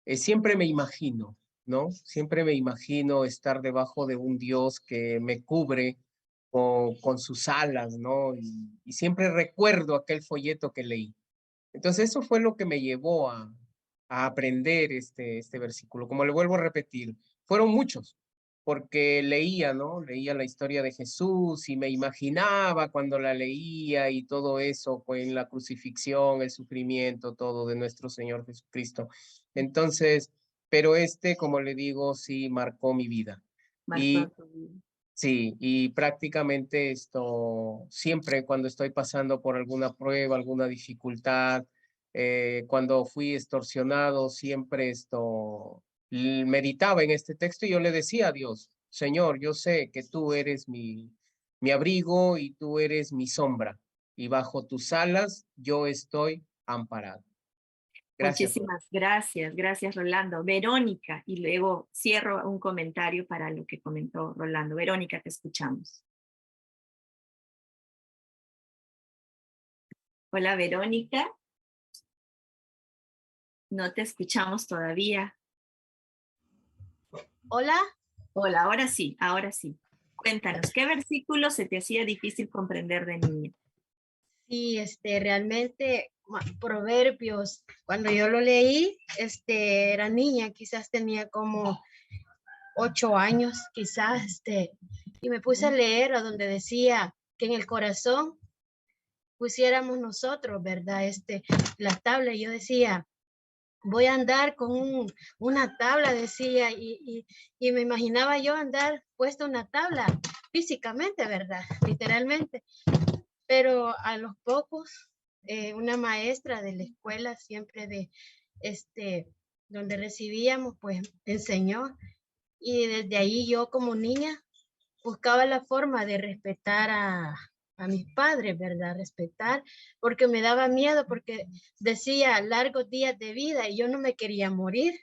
siempre me imagino, ¿no? Siempre me imagino estar debajo de un Dios que me cubre con sus alas, ¿no? Y siempre recuerdo aquel folleto que leí. Entonces eso fue lo que me llevó a aprender este versículo. Como le vuelvo a repetir, fueron muchos, porque leía, ¿no? Leía la historia de Jesús y me imaginaba cuando la leía y todo eso, pues en la crucifixión, el sufrimiento, todo de nuestro Señor Jesucristo. Entonces, pero como le digo, sí marcó mi vida. Marcó Y tu vida. sí, y prácticamente siempre cuando estoy pasando por alguna prueba, alguna dificultad, cuando fui extorsionado, siempre meditaba en este texto y yo le decía a Dios, Señor, yo sé que tú eres mi abrigo y tú eres mi sombra, y bajo tus alas yo estoy amparado. Gracias. Muchísimas gracias, gracias Rolando. Verónica, y luego cierro un comentario para lo que comentó Rolando. Verónica, te escuchamos. Hola Verónica. No te escuchamos todavía. Hola. Hola, ahora sí, ahora sí. Cuéntanos, ¿qué versículo se te hacía difícil comprender de niña? Sí, realmente Proverbios, cuando yo lo leí, era niña, quizás tenía como 8 años, quizás, y me puse a leer a donde decía que en el corazón pusiéramos nosotros, ¿verdad? La tabla, y yo decía, voy a andar con una tabla, decía, y me imaginaba yo andar puesta una tabla físicamente, ¿verdad? Literalmente. Pero a los pocos, una maestra de la escuela, siempre de donde recibíamos, pues enseñó. Y desde ahí yo como niña buscaba la forma de respetar a mis padres, ¿verdad? Respetar, porque me daba miedo, porque decía largos días de vida y yo no me quería morir,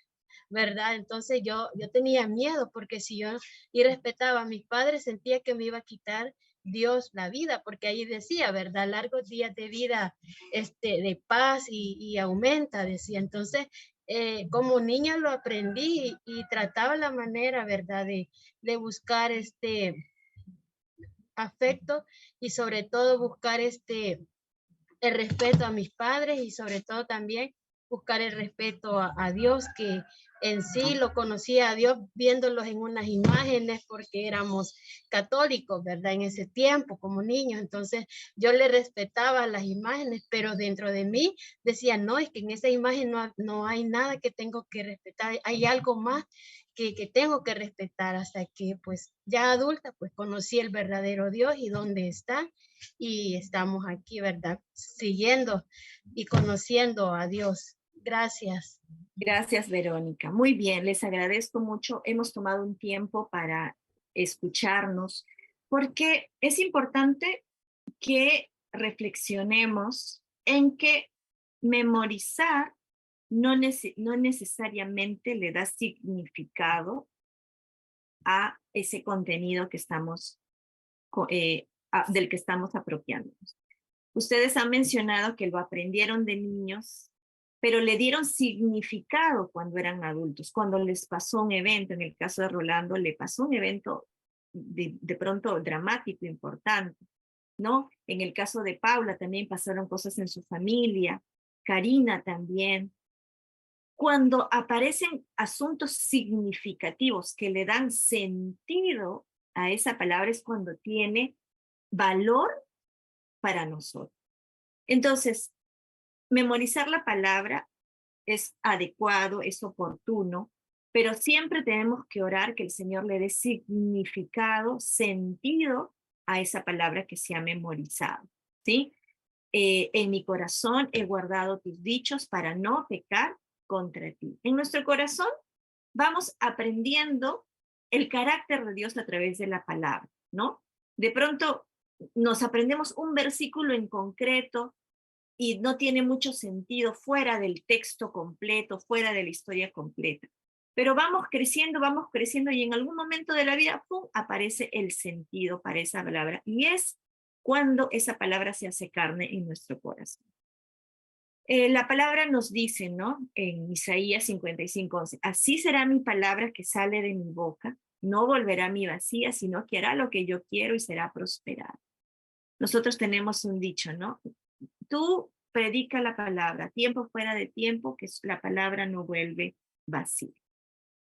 ¿verdad? Entonces yo tenía miedo, porque si yo irrespetaba a mis padres, sentía que me iba a quitar Dios la vida, porque ahí decía, ¿verdad? Largos días de vida, de paz y aumenta, decía. Entonces, como niña lo aprendí y trataba la manera, ¿verdad? De buscar afecto y sobre todo buscar el respeto a mis padres y sobre todo también buscar el respeto a Dios, que en sí lo conocía a Dios viéndolos en unas imágenes porque éramos católicos, ¿verdad? En ese tiempo como niños, entonces yo le respetaba las imágenes, pero dentro de mí decía, no, es que en esa imagen no hay nada que tengo que respetar, hay algo más que tengo que respetar, hasta que pues ya adulta pues conocí el verdadero Dios y dónde está, y estamos aquí, ¿verdad? Siguiendo y conociendo a Dios. Gracias. Gracias, Verónica. Muy bien, les agradezco mucho. Hemos tomado un tiempo para escucharnos, porque es importante que reflexionemos en que memorizar no necesariamente le da significado a ese contenido que del que estamos apropiándonos. Ustedes han mencionado que lo aprendieron de niños, pero le dieron significado cuando eran adultos, cuando les pasó un evento. En el caso de Rolando, le pasó un evento de pronto dramático, importante, ¿no? En el caso de Paula también pasaron cosas en su familia, Karina también. Cuando aparecen asuntos significativos que le dan sentido a esa palabra, es cuando tiene valor para nosotros. Entonces, memorizar la palabra es adecuado, es oportuno, pero siempre tenemos que orar que el Señor le dé significado, sentido a esa palabra que se ha memorizado, ¿sí? En mi corazón he guardado tus dichos para no pecar contra ti. En nuestro corazón vamos aprendiendo el carácter de Dios a través de la palabra, ¿no? De pronto nos aprendemos un versículo en concreto y no tiene mucho sentido fuera del texto completo, fuera de la historia completa. Pero vamos creciendo y en algún momento de la vida, ¡pum!, aparece el sentido para esa palabra. Y es cuando esa palabra se hace carne en nuestro corazón. La palabra nos dice, ¿no? En Isaías 55:11, así será mi palabra que sale de mi boca, no volverá a mí vacía, sino que hará lo que yo quiero y será prosperada. Nosotros tenemos un dicho, ¿no? Tú predica la palabra, tiempo fuera de tiempo, que la palabra no vuelve vacía.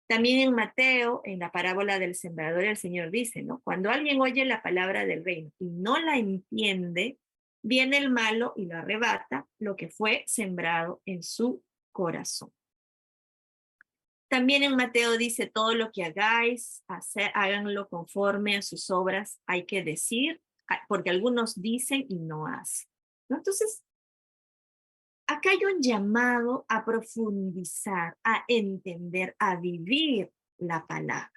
También en Mateo, en la parábola del sembrador, el Señor dice, ¿no? Cuando alguien oye la palabra del reino y no la entiende, viene el malo y lo arrebata lo que fue sembrado en su corazón. También en Mateo dice, todo lo que hagáis, háganlo conforme a sus obras, hay que decir, porque algunos dicen y no hacen, ¿no? Entonces, acá hay un llamado a profundizar, a entender, a vivir la palabra.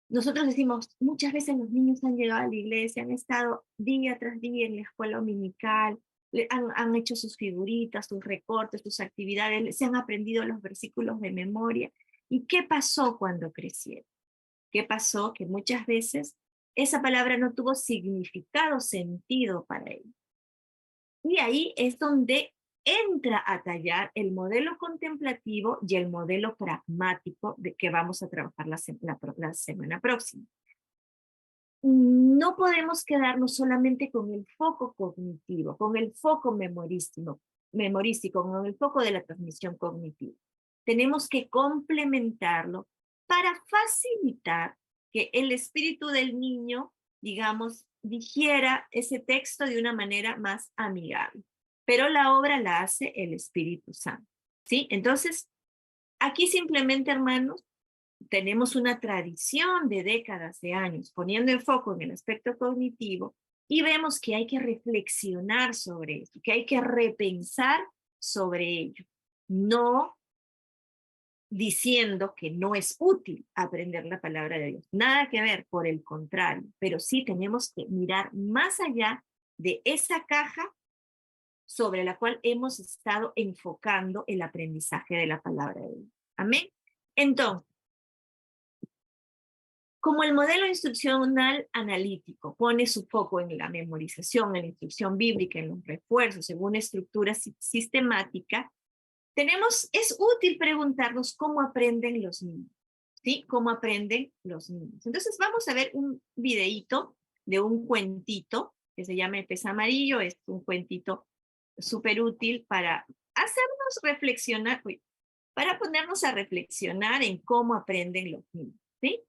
Nosotros decimos, muchas veces los niños han llegado a la iglesia, han estado día tras día en la escuela dominical, han hecho sus figuritas, sus recortes, sus actividades, se han aprendido los versículos de memoria. ¿Y qué pasó cuando crecieron? ¿Qué pasó? Que muchas veces esa palabra no tuvo significado, sentido para ellos. Y ahí es donde entra a tallar el modelo contemplativo y el modelo pragmático de que vamos a trabajar la semana próxima. No podemos quedarnos solamente con el foco cognitivo, con el foco memorístico, con el foco de la transmisión cognitiva. Tenemos que complementarlo para facilitar que el espíritu del niño, digamos, digiera ese texto de una manera más amigable. Pero la obra la hace el Espíritu Santo. ¿Sí? Entonces, aquí simplemente, hermanos, tenemos una tradición de décadas de años poniendo el foco en el aspecto cognitivo y vemos que hay que reflexionar sobre esto, que hay que repensar sobre ello, no diciendo que no es útil aprender la palabra de Dios. Nada que ver, por el contrario, pero sí tenemos que mirar más allá de esa caja sobre la cual hemos estado enfocando el aprendizaje de la palabra de Dios. Amén. Entonces, como el modelo instruccional analítico pone su foco en la memorización, en la instrucción bíblica, en los refuerzos, en una estructura sistemática, es útil preguntarnos cómo aprenden los niños, ¿sí? ¿Cómo aprenden los niños? Entonces vamos a ver un videíto de un cuentito que se llama El pez amarillo. Es un cuentito súper útil para hacernos reflexionar, para ponernos a reflexionar en cómo aprenden los niños, ¿sí?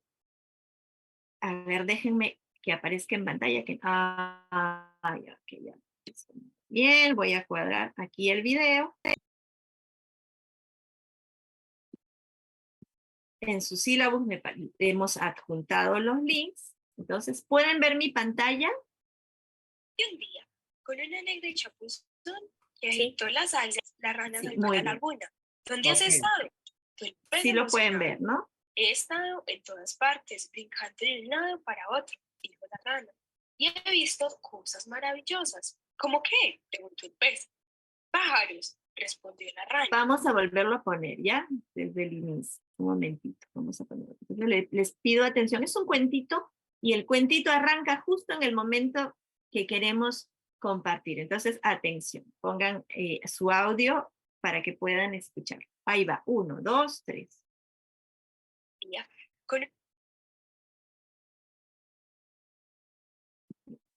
A ver, déjenme que aparezca en pantalla. Ya. Bien, voy a cuadrar aquí el video. En su sílabus hemos adjuntado los links. Entonces, ¿pueden ver mi pantalla? Y un día, con una negra y chapuzón que agitó las algas, la rana saltó a muy la bien. laguna. ¿Dónde has estado? El pez Sí lo pueden emocionado. ver, ¿no? He estado en todas partes, brincando de un lado para otro, dijo la rana. Y he visto cosas maravillosas. ¿Cómo qué? Preguntó el pez. Pájaros, respondió la rana. Vamos a volverlo a poner, ¿ya? Desde el inicio. Un momentito, vamos a ponerlo. Les pido atención. Es un cuentito y el cuentito arranca justo en el momento que queremos compartir. Entonces, atención. Pongan su audio para que puedan escuchar. Ahí va. 1, 2, 3. Con...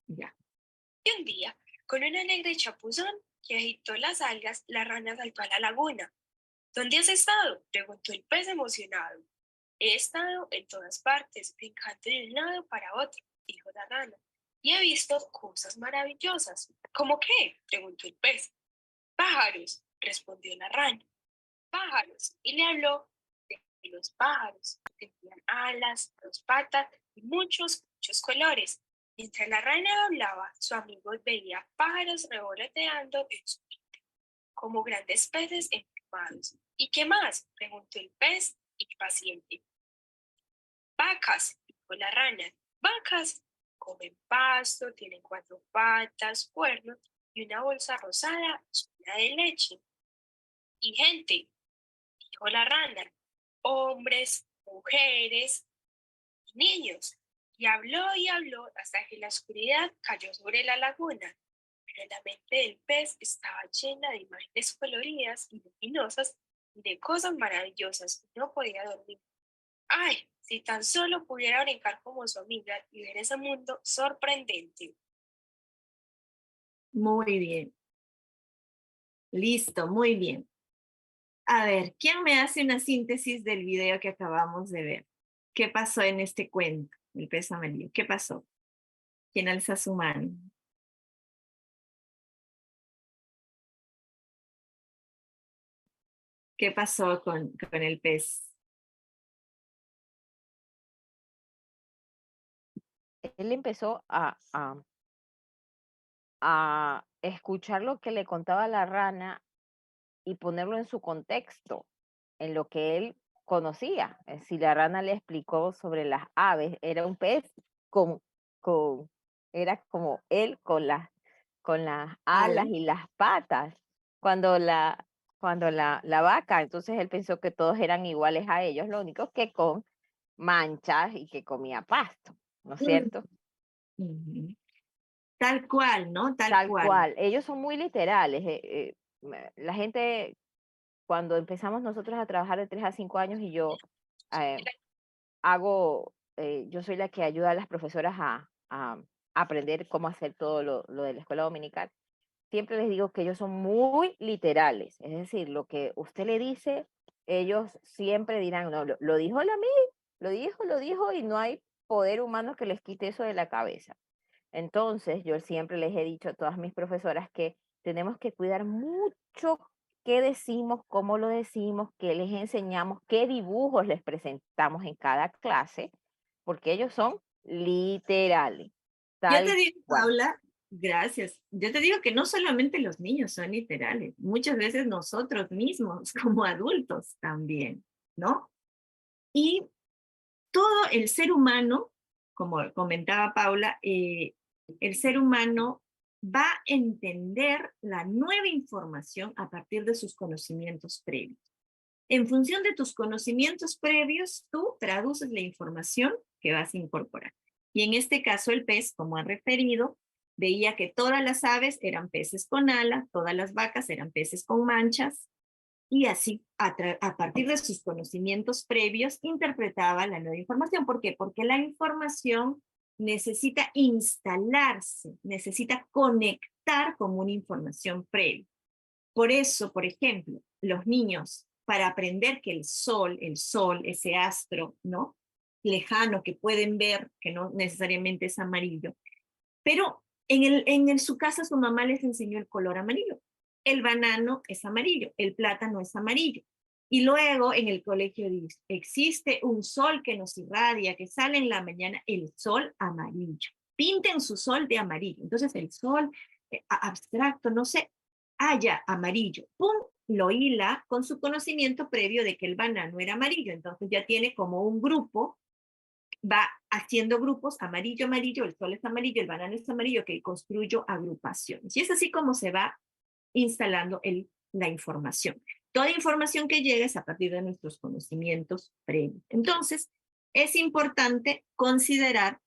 Ya. Y un día, con una negra y chapuzón que agitó las algas, la rana saltó a la laguna. ¿Dónde has estado? Preguntó el pez emocionado. He estado en todas partes, brincando de un lado para otro, dijo la rana. Y he visto cosas maravillosas. ¿Cómo qué? Preguntó el pez. Pájaros, respondió la rana. Pájaros. Y le habló de los pájaros. Tenían alas, 2 patas y muchos colores. Mientras la rana hablaba, su amigo veía pájaros revoloteando en su pico, como grandes peces emplumados. ¿Y qué más? Preguntó el pez, impaciente. Vacas, dijo la rana. Vacas comen pasto, tienen 4 patas, cuernos y una bolsa rosada llena de leche. Y gente, dijo la rana, hombres, mujeres y niños. Y habló hasta que la oscuridad cayó sobre la laguna. Pero la mente del pez estaba llena de imágenes coloridas y luminosas y de cosas maravillosas. No podía dormir. ¡Ay! Si tan solo pudiera brincar como su amiga y ver ese mundo sorprendente. Muy bien. Listo, muy bien. A ver, ¿quién me hace una síntesis del video que acabamos de ver? ¿Qué pasó en este cuento? El pez amarillo. ¿Qué pasó? ¿Quién alza su mano? ¿Qué pasó con el pez? Él empezó a escuchar lo que le contaba la rana y ponerlo en su contexto, en lo que él conocía. Si la rana le explicó sobre las aves, era un pez era como él con las alas y las patas. Cuando la vaca, entonces él pensó que todos eran iguales a ellos, lo único que con manchas y que comía pasto, ¿no es cierto? Tal cual, ¿no? Tal cual. Ellos son muy literales. La gente, cuando empezamos nosotros a trabajar de 3 a 5 años y yo yo soy la que ayuda a las profesoras a aprender cómo hacer todo lo de la escuela dominical. Siempre les digo que ellos son muy literales. Es decir, lo que usted le dice, ellos siempre dirán, no, lo dijo la mí, lo dijo y no hay poder humano que les quite eso de la cabeza. Entonces, yo siempre les he dicho a todas mis profesoras que tenemos que cuidar mucho qué decimos, cómo lo decimos, qué les enseñamos, qué dibujos les presentamos en cada clase, porque ellos son literales, Yo te tal digo, cual. Paula, gracias. Yo te digo que no solamente los niños son literales, muchas veces nosotros mismos como adultos también, ¿no? Y todo el ser humano, como comentaba Paula, el ser humano va a entender la nueva información a partir de sus conocimientos previos. En función de tus conocimientos previos, tú traduces la información que vas a incorporar. Y en este caso el pez, como ha referido, veía que todas las aves eran peces con alas, todas las vacas eran peces con manchas, y así, a partir de sus conocimientos previos, interpretaba la nueva información. ¿Por qué? Porque la información necesita instalarse, necesita conectar con una información previa. Por eso, por ejemplo, los niños, para aprender que el sol, ese astro, ¿no? Lejano que pueden ver, que no necesariamente es amarillo, pero en su casa su mamá les enseñó el color amarillo. El banano es amarillo, el plátano es amarillo. Y luego en el colegio dice, existe un sol que nos irradia, que sale en la mañana, el sol amarillo. Pinten su sol de amarillo. Entonces el sol abstracto, no sé, ya, amarillo. ¡Pum! Lo hila con su conocimiento previo de que el banano era amarillo. Entonces ya tiene como un grupo, va haciendo grupos, amarillo, amarillo, el sol es amarillo, el banano es amarillo, que construyo agrupaciones. Y es así como se va instalando la información. Toda información que llega es a partir de nuestros conocimientos previos. Entonces, es importante considerar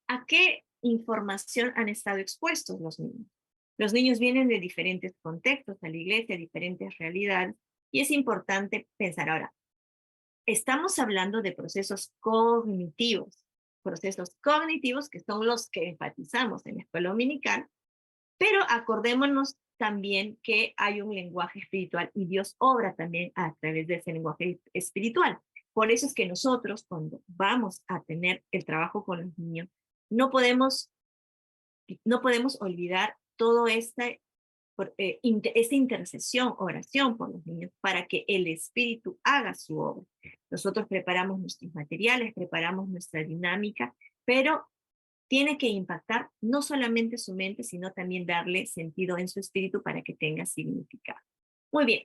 a qué información han estado expuestos los niños. Los niños vienen de diferentes contextos a la iglesia, diferentes realidades, y es importante pensar ahora, estamos hablando de procesos cognitivos que son los que enfatizamos en la escuela dominical, pero acordémonos también que hay un lenguaje espiritual y Dios obra también a través de ese lenguaje espiritual. Por eso es que nosotros, cuando vamos a tener el trabajo con los niños, no podemos olvidar todo esta intercesión, oración por los niños, para que el Espíritu haga su obra. Nosotros preparamos nuestros materiales, preparamos nuestra dinámica, pero tiene que impactar no solamente su mente, sino también darle sentido en su espíritu para que tenga significado. Muy bien.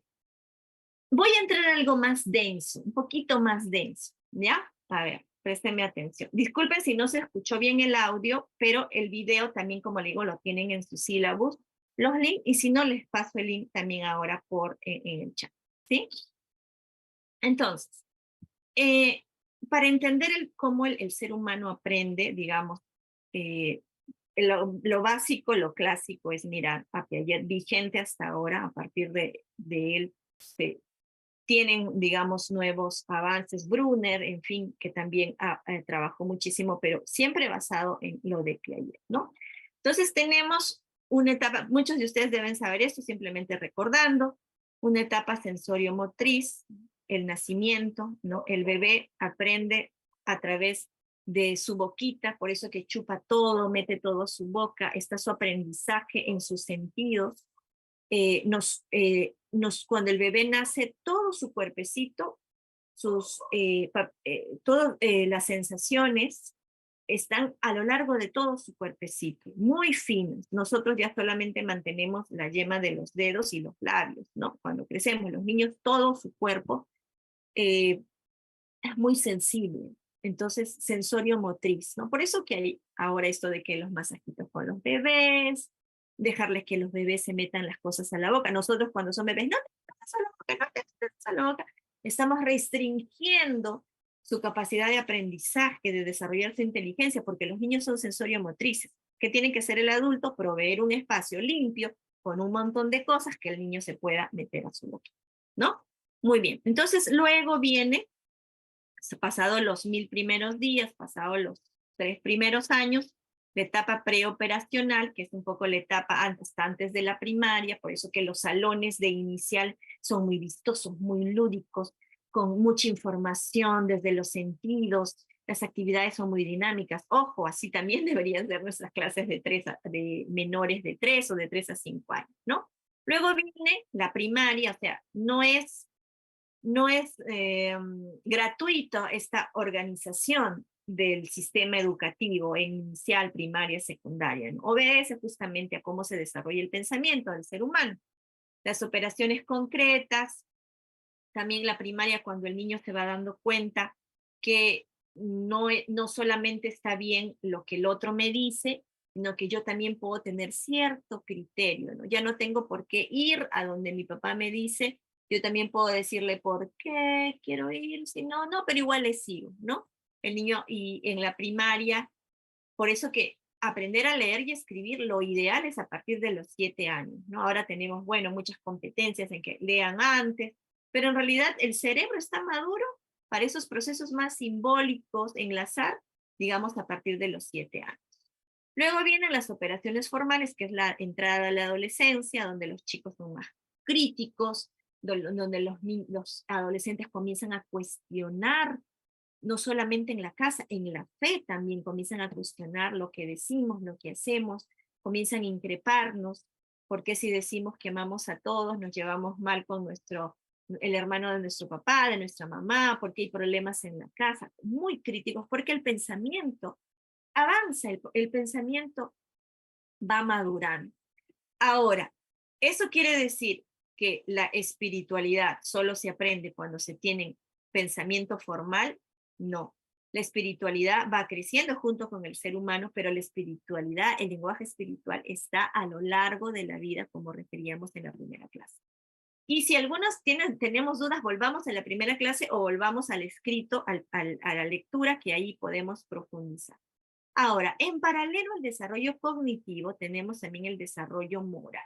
Voy a entrar en algo más denso, un poquito más denso, ¿ya? A ver, préstenme atención. Disculpen si no se escuchó bien el audio, pero el video también, como le digo, lo tienen en su sílabus, los links, y si no, les paso el link también ahora en el chat, ¿sí? Entonces, para entender cómo el ser humano aprende, digamos, lo básico, lo clásico es mirar a Piaget, vigente hasta ahora, a partir de él tienen, digamos, nuevos avances, Brunner, en fin, que también trabajó muchísimo, pero siempre basado en lo de Piaget, ¿no? Entonces tenemos una etapa, muchos de ustedes deben saber esto, simplemente recordando, una etapa sensorio-motriz, el nacimiento, ¿no? El bebé aprende a través de su boquita, por eso que chupa todo, mete todo a su boca, está su aprendizaje en sus sentidos. Cuando el bebé nace, todo su cuerpecito, todas las sensaciones están a lo largo de todo su cuerpecito, muy finos. Nosotros ya solamente mantenemos la yema de los dedos y los labios, ¿no? Cuando crecemos, los niños, todo su cuerpo es muy sensible. Entonces, sensorio motriz, ¿no? Por eso que hay ahora esto de que los masajitos con los bebés, dejarles que los bebés se metan las cosas a la boca. Nosotros cuando son bebés, no te metas a la boca, no te metas a la boca. Estamos restringiendo su capacidad de aprendizaje, de desarrollar su inteligencia, porque los niños son sensorio motrices. ¿Qué tiene que hacer el adulto? Proveer un espacio limpio con un montón de cosas que el niño se pueda meter a su boca, ¿no? Muy bien. Entonces, luego viene, pasado los 1000 primeros días, pasado los 3 primeros años, la etapa preoperacional, que es un poco la etapa antes de la primaria, por eso que los salones de inicial son muy vistosos, muy lúdicos, con mucha información desde los sentidos, las actividades son muy dinámicas. Ojo, así también deberían ser nuestras clases de menores de 3 o de 3 a 5 años, ¿no? Luego viene la primaria, o sea, no es gratuito esta organización del sistema educativo en inicial, primaria, secundaria, ¿no? Obedece justamente a cómo se desarrolla el pensamiento del ser humano. Las operaciones concretas, también la primaria, cuando el niño se va dando cuenta que no solamente está bien lo que el otro me dice, sino que yo también puedo tener cierto criterio, ¿no? Ya no tengo por qué ir a donde mi papá me dice, yo también puedo decirle por qué quiero ir, si no, no, pero igual le sigo, ¿no? El niño, y en la primaria, por eso que aprender a leer y escribir, lo ideal es a partir de los 7 años, ¿no? Ahora tenemos, bueno, muchas competencias en que lean antes, pero en realidad el cerebro está maduro para esos procesos más simbólicos, enlazar, digamos, a partir de los 7 años. Luego vienen las operaciones formales, que es la entrada a la adolescencia, donde los chicos son más críticos, donde los adolescentes comienzan a cuestionar, no solamente en la casa, en la fe también comienzan a cuestionar lo que decimos, lo que hacemos, comienzan a increparnos, porque si decimos que amamos a todos, nos llevamos mal con el hermano de nuestro papá, de nuestra mamá, porque hay problemas en la casa, muy críticos, porque el pensamiento avanza, el pensamiento va madurando. Ahora, ¿eso quiere decir que la espiritualidad solo se aprende cuando se tiene pensamiento formal? No. La espiritualidad va creciendo junto con el ser humano, pero la espiritualidad, el lenguaje espiritual está a lo largo de la vida, como referíamos en la primera clase. Y si algunos tenemos dudas, volvamos a la primera clase o volvamos al escrito, a la lectura, que ahí podemos profundizar. Ahora, en paralelo al desarrollo cognitivo, tenemos también el desarrollo moral.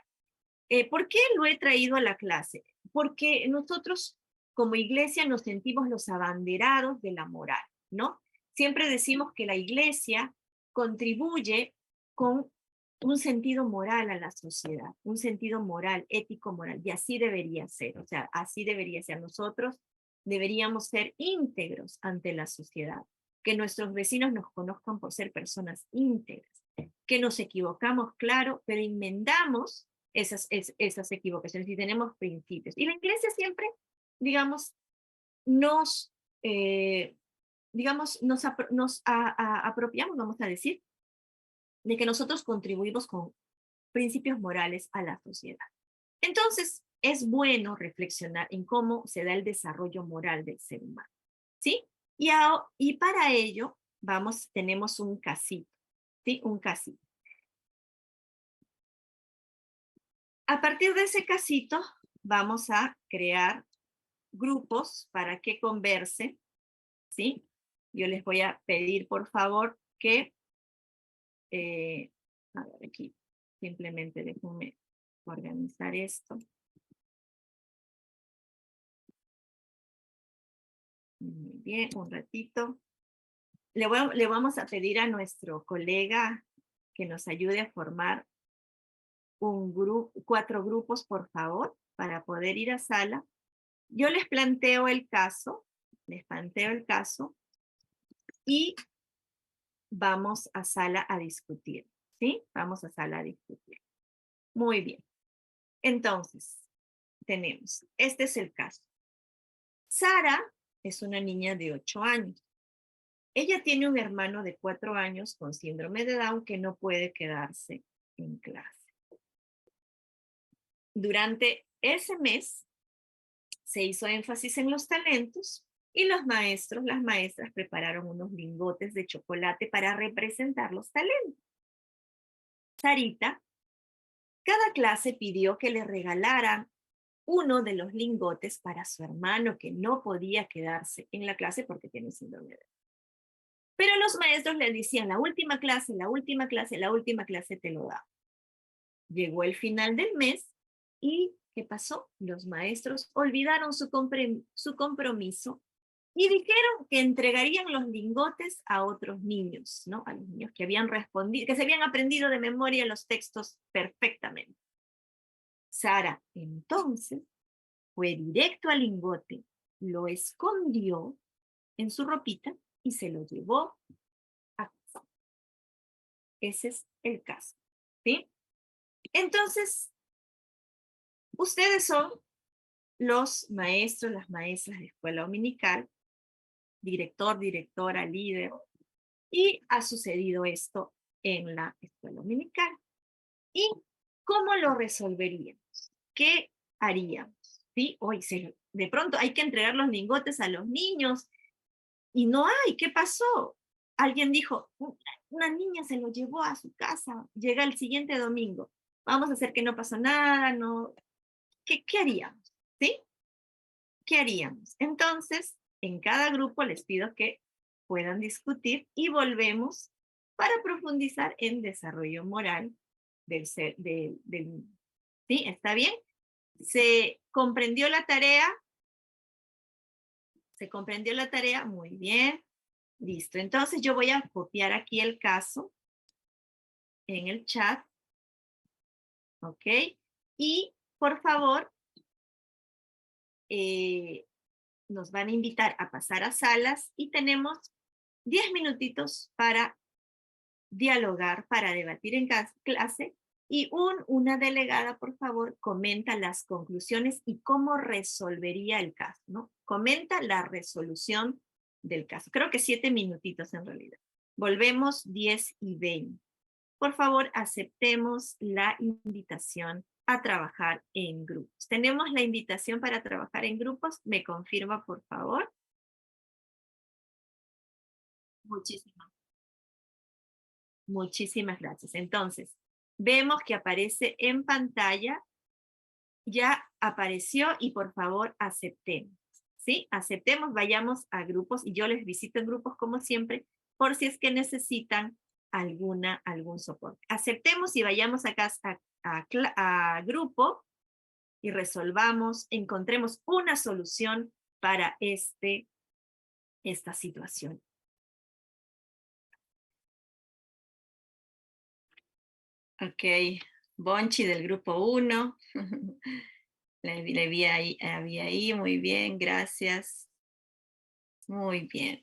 ¿Por qué lo he traído a la clase? Porque nosotros como iglesia nos sentimos los abanderados de la moral, ¿no? Siempre decimos que la iglesia contribuye con un sentido moral a la sociedad, un sentido moral, ético, moral, y así debería ser, o sea, así debería ser. Nosotros deberíamos ser íntegros ante la sociedad, que nuestros vecinos nos conozcan por ser personas íntegras, que nos equivocamos, claro, pero enmendamos esas equivocaciones y tenemos principios. Y la iglesia siempre, digamos, nos apropiamos, vamos a decir, de que nosotros contribuimos con principios morales a la sociedad. Entonces, es bueno reflexionar en cómo se da el desarrollo moral del ser humano, ¿sí? Y para ello, tenemos un casito, ¿sí? Un casito. A partir de ese casito, vamos a crear grupos para que conversen, ¿sí? Yo les voy a pedir, por favor, que, a ver, aquí, simplemente déjenme organizar esto. Muy bien, un ratito. Le vamos a pedir a nuestro colega que nos ayude a formar 4 grupos, por favor, para poder ir a sala. Yo les planteo el caso, y vamos a sala a discutir, ¿sí? Vamos a sala a discutir. Muy bien. Entonces, este es el caso. Sara es una niña de 8 años. Ella tiene un hermano de 4 años con síndrome de Down que no puede quedarse en clase. Durante ese mes se hizo énfasis en los talentos y los maestros, las maestras prepararon unos lingotes de chocolate para representar los talentos. Sarita, cada clase pidió que le regalaran uno de los lingotes para su hermano que no podía quedarse en la clase porque tiene síndrome de Down. Pero los maestros le decían, la última clase te lo da. Llegó el final del mes y ¿qué pasó? Los maestros olvidaron su compromiso y dijeron que entregarían los lingotes a otros niños, ¿no? A los niños que habían respondido, que se habían aprendido de memoria los textos perfectamente. Sara, entonces, fue directo al lingote, lo escondió en su ropita y se lo llevó a casa. Ese es el caso, ¿sí? Entonces, ustedes son los maestros, las maestras de escuela dominical, director, directora, líder, y ha sucedido esto en la escuela dominical. ¿Y cómo lo resolveríamos? ¿Qué haríamos? ¿Sí? Hoy de pronto hay que entregar los lingotes a los niños y no hay. ¿Qué pasó? Alguien dijo, una niña se lo llevó a su casa, llega el siguiente domingo. Vamos a hacer que no pasó nada, no. ¿Qué haríamos? ¿Sí? ¿Qué haríamos? Entonces, en cada grupo les pido que puedan discutir y volvemos para profundizar en desarrollo moral del niño. ¿Sí? ¿Está bien? ¿Se comprendió la tarea? ¿Se comprendió la tarea? Muy bien. Listo. Entonces yo voy a copiar aquí el caso en el chat. ¿Ok? Y por favor, nos van a invitar a pasar a salas y tenemos 10 minutitos para dialogar, para debatir en clase, y una delegada, por favor, comenta las conclusiones y cómo resolvería el caso, ¿no? Comenta la resolución del caso. Creo que 7 minutitos en realidad. Volvemos 10 y 20. Por favor, aceptemos la invitación a trabajar en grupos. ¿Tenemos la invitación para trabajar en grupos? ¿Me confirma, por favor? Muchísimas gracias. Entonces, vemos que aparece en pantalla, ya apareció y por favor aceptemos. ¿Sí? Aceptemos, vayamos a grupos y yo les visito en grupos como siempre, por si es que necesitan algún soporte. Aceptemos y vayamos acá a grupo y resolvamos, encontremos una solución para esta situación. Ok, Bonchi del grupo 1. Le vi ahí, muy bien, gracias. Muy bien.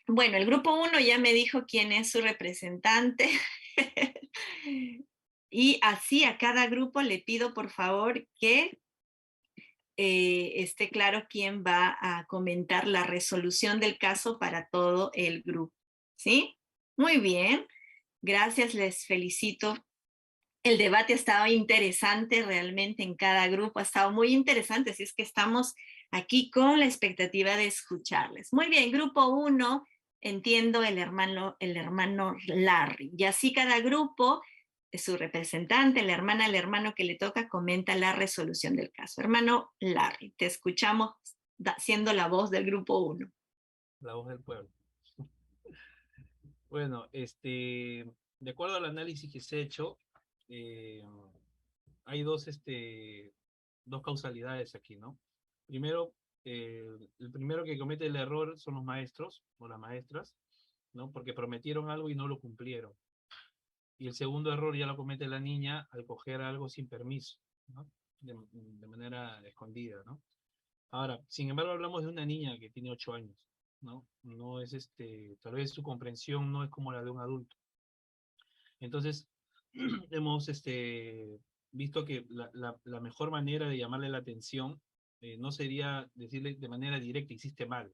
Bueno, el grupo 1 ya me dijo quién es su representante. Y así a cada grupo le pido por favor que esté claro quién va a comentar la resolución del caso para todo el grupo. ¿Sí? Muy bien. Gracias, les felicito. El debate ha estado interesante realmente en cada grupo, ha estado muy interesante, así es que estamos aquí con la expectativa de escucharles. Muy bien, grupo 1, entiendo el hermano Larry. Y así cada grupo, su representante, la hermana, el hermano que le toca, comenta la resolución del caso. Hermano Larry, te escuchamos siendo la voz del grupo 1. La voz del pueblo. Bueno, de acuerdo al análisis que se ha hecho, hay dos causalidades aquí, ¿no? Primero, el primero que comete el error son los maestros o las maestras, ¿no? Porque prometieron algo y no lo cumplieron. Y el segundo error ya lo comete la niña al coger algo sin permiso, ¿no? De manera escondida, ¿no? Ahora, sin embargo, hablamos de una niña que tiene 8 años, ¿no? No es tal vez su comprensión no es como la de un adulto. Entonces, hemos visto que la mejor manera de llamarle la atención no sería decirle de manera directa, hiciste mal,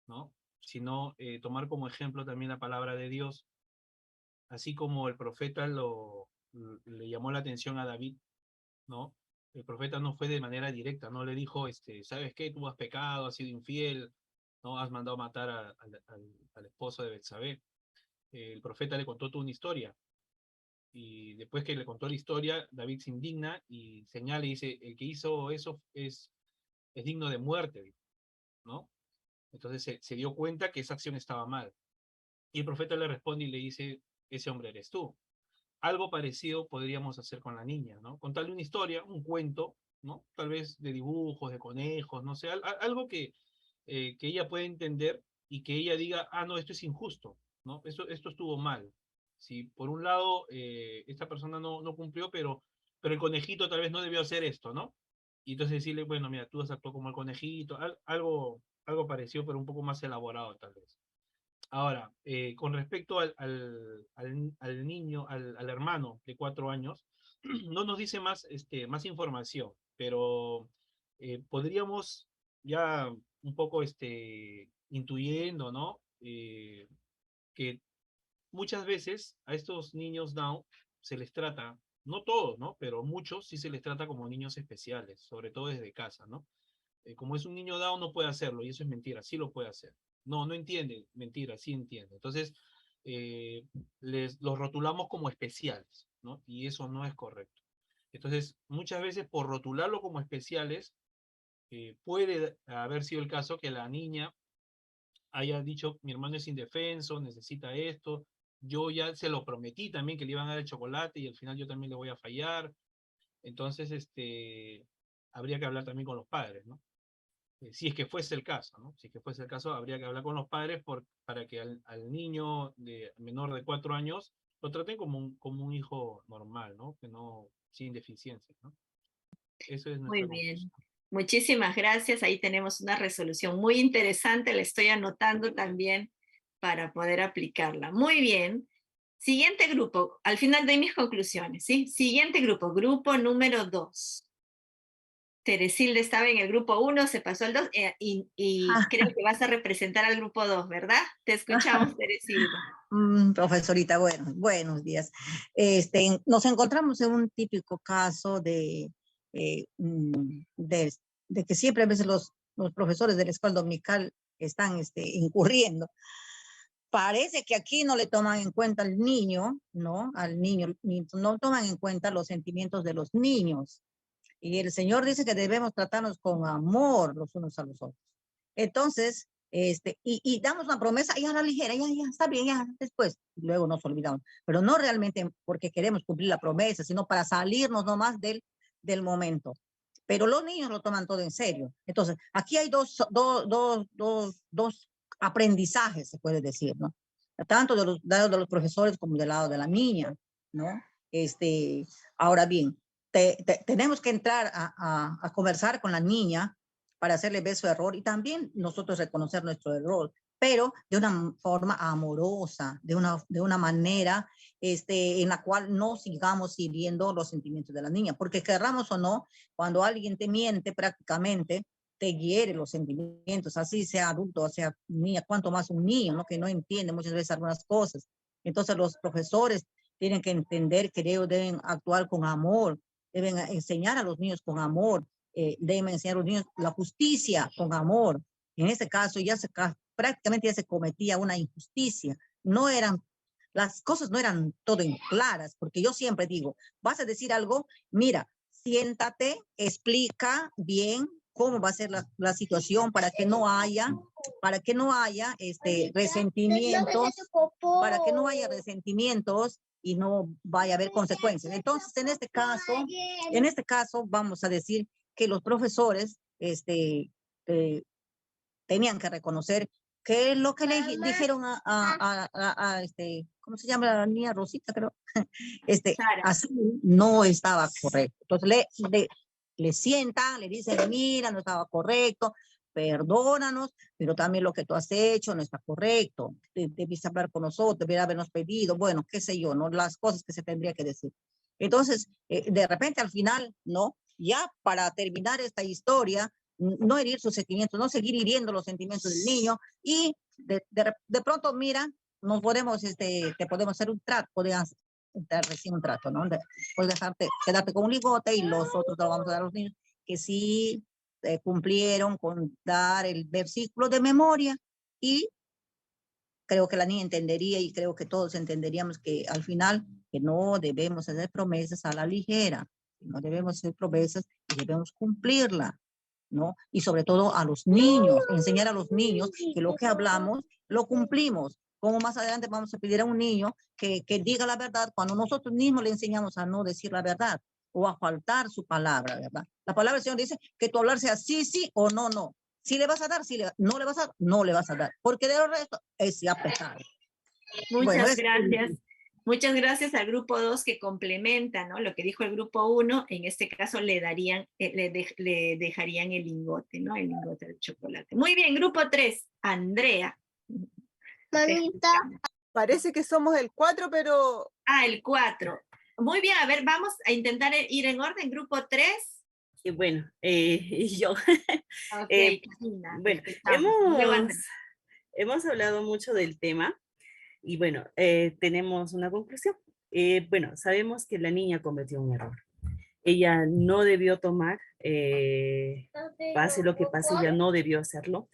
¿no? Sino tomar como ejemplo también la palabra de Dios, así como el profeta le llamó la atención a David, ¿no? El profeta no fue de manera directa, no le dijo, ¿sabes qué? Tú has pecado, has sido infiel, ¿no? Has mandado matar al esposo de Betsabé. El profeta le contó toda una historia, y después que le contó la historia, David se indigna y señala y dice, el que hizo eso es digno de muerte, ¿no? Entonces se dio cuenta que esa acción estaba mal. Y el profeta le responde y le dice, ese hombre eres tú. Algo parecido podríamos hacer con la niña, ¿no? Contarle una historia, un cuento, ¿no? Tal vez de dibujos, de conejos, no sé, algo que ella pueda entender y que ella diga, ah, no, esto es injusto, ¿no? Esto estuvo mal. Si por un lado esta persona no cumplió, pero el conejito tal vez no debió hacer esto, ¿no? Y entonces decirle, bueno, mira, tú has actuado como el conejito, algo parecido, pero un poco más elaborado tal vez. Ahora, con respecto al niño, al hermano de 4 años, no nos dice más, más información, pero podríamos ya un poco intuyendo, ¿no? Que muchas veces a estos niños Down se les trata, no todos, ¿no? Pero muchos sí se les trata como niños especiales, sobre todo desde casa, ¿no? Como es un niño Down no puede hacerlo, y eso es mentira, sí lo puede hacer. No, no entiende, mentira, sí entiende. Entonces, los rotulamos como especiales, ¿no? Y eso no es correcto. Entonces, muchas veces por rotularlo como especiales, puede haber sido el caso que la niña haya dicho, mi hermano es indefenso, necesita esto, yo ya se lo prometí también que le iban a dar el chocolate y al final yo también le voy a fallar. Entonces, habría que hablar también con los padres, ¿no? Si es que fuese el caso, ¿no? Si es que fuese el caso, habría que hablar con los padres para que al niño menor de 4 años lo traten como un hijo normal, ¿no? Que no, sin deficiencias, ¿no? Eso es Muy nuestra bien. conclusión. Muchísimas gracias. Ahí tenemos una resolución muy interesante. La estoy anotando también para poder aplicarla. Muy bien. Siguiente grupo. Al final doy mis conclusiones, ¿sí? Siguiente grupo. Grupo número 2. Teresilda estaba en el grupo 1, se pasó al 2 y creo que vas a representar al grupo 2, ¿verdad? Te escuchamos, Teresilda. Profesorita, bueno, buenos días. Nos encontramos en un típico caso de que siempre a veces los profesores de la escuela dominical están incurriendo. Parece que aquí no le toman en cuenta al niño, ¿no? Al niño, no toman en cuenta los sentimientos de los niños. Y el Señor dice que debemos tratarnos con amor los unos a los otros. Entonces, y damos una promesa, ya a la ligera, ya está bien, ya después, luego nos olvidamos. Pero no realmente porque queremos cumplir la promesa, sino para salirnos nomás del momento. Pero los niños lo toman todo en serio. Entonces, aquí hay dos aprendizajes, se puede decir, ¿no? Tanto del lado de los profesores como del lado de la niña, ¿no? Ahora bien, tenemos que entrar a conversar con la niña para hacerle ver su error y también nosotros reconocer nuestro error, pero de una forma amorosa, de una manera en la cual no sigamos hiriendo los sentimientos de la niña, porque querramos o no, cuando alguien te miente prácticamente, te hiere los sentimientos, así sea adulto o sea niña, cuanto más un niño, ¿no? Que no entiende muchas veces algunas cosas. Entonces los profesores tienen que entender que ellos deben actuar con amor, deben enseñar a los niños con amor, deben enseñar a los niños la justicia con amor. En este caso prácticamente ya se cometía una injusticia. Las cosas no eran todo claras, porque yo siempre digo, vas a decir algo, mira, siéntate, explica bien cómo va a ser la situación para que no haya resentimientos, y no vaya a haber consecuencias. Entonces, en este caso vamos a decir que los profesores tenían que reconocer que lo que le dijeron ¿cómo se llama la niña? Rosita, creo. Así no estaba correcto. Entonces le sientan, le dicen, mira, no estaba correcto, perdónanos, pero también lo que tú has hecho no está correcto. Debiste hablar con nosotros, debería habernos pedido, bueno, qué sé yo, ¿no? Las cosas que se tendría que decir. Entonces, de repente al final, ¿no? Ya para terminar esta historia, no herir sus sentimientos, no seguir hiriendo los sentimientos del niño y de pronto, mira, nos podemos, te podemos hacer un trato, podemos dar recién un trato, ¿no? Puedes quedarte con un ligote y los otros te lo vamos a dar a los niños que sí cumplieron con dar el versículo de memoria y creo que la niña entendería y creo que todos entenderíamos que al final que no debemos hacer promesas a la ligera, no debemos hacer promesas y debemos cumplirla, ¿no? Y sobre todo a los niños, enseñar a los niños que lo que hablamos lo cumplimos. Como más adelante vamos a pedir a un niño que diga la verdad cuando nosotros mismos le enseñamos a no decir la verdad o a faltar su palabra, ¿verdad? La palabra del Señor dice que tu hablar sea sí, sí o no, no. Si le vas a dar, no le vas a dar, no le vas a dar. Porque de lo resto es ya pesado. Muchas gracias. Muchas gracias al grupo 2 que complementa, ¿no? Lo que dijo el grupo 1, en este caso le dejarían el lingote, ¿no? El lingote de chocolate. Muy bien, grupo 3, Andrea. Mamita. Parece que somos el 4, pero... Ah, el 4. Muy bien, a ver, vamos a intentar ir en orden. Grupo 3. Y bueno, y yo. Ok, Karina, Bueno, te escuchamos. Luego hemos, Andrés. hemos hablado mucho del tema y bueno, tenemos una conclusión. Bueno, sabemos que la niña cometió un error. Ella no debió tomar, pase lo que pase, ella no debió hacerlo.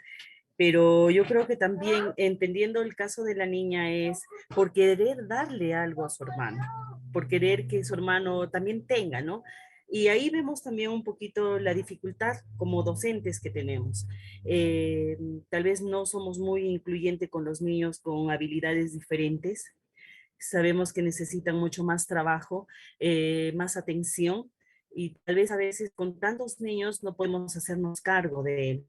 Pero yo creo que también, entendiendo el caso de la niña, es por querer darle algo a su hermano, por querer que su hermano también tenga, ¿no? Y ahí vemos también un poquito la dificultad como docentes que tenemos. Eh, Tal vez no somos muy incluyentes con los niños con habilidades diferentes. Sabemos que necesitan mucho más trabajo, más atención, y tal vez a veces con tantos niños no podemos hacernos cargo de él.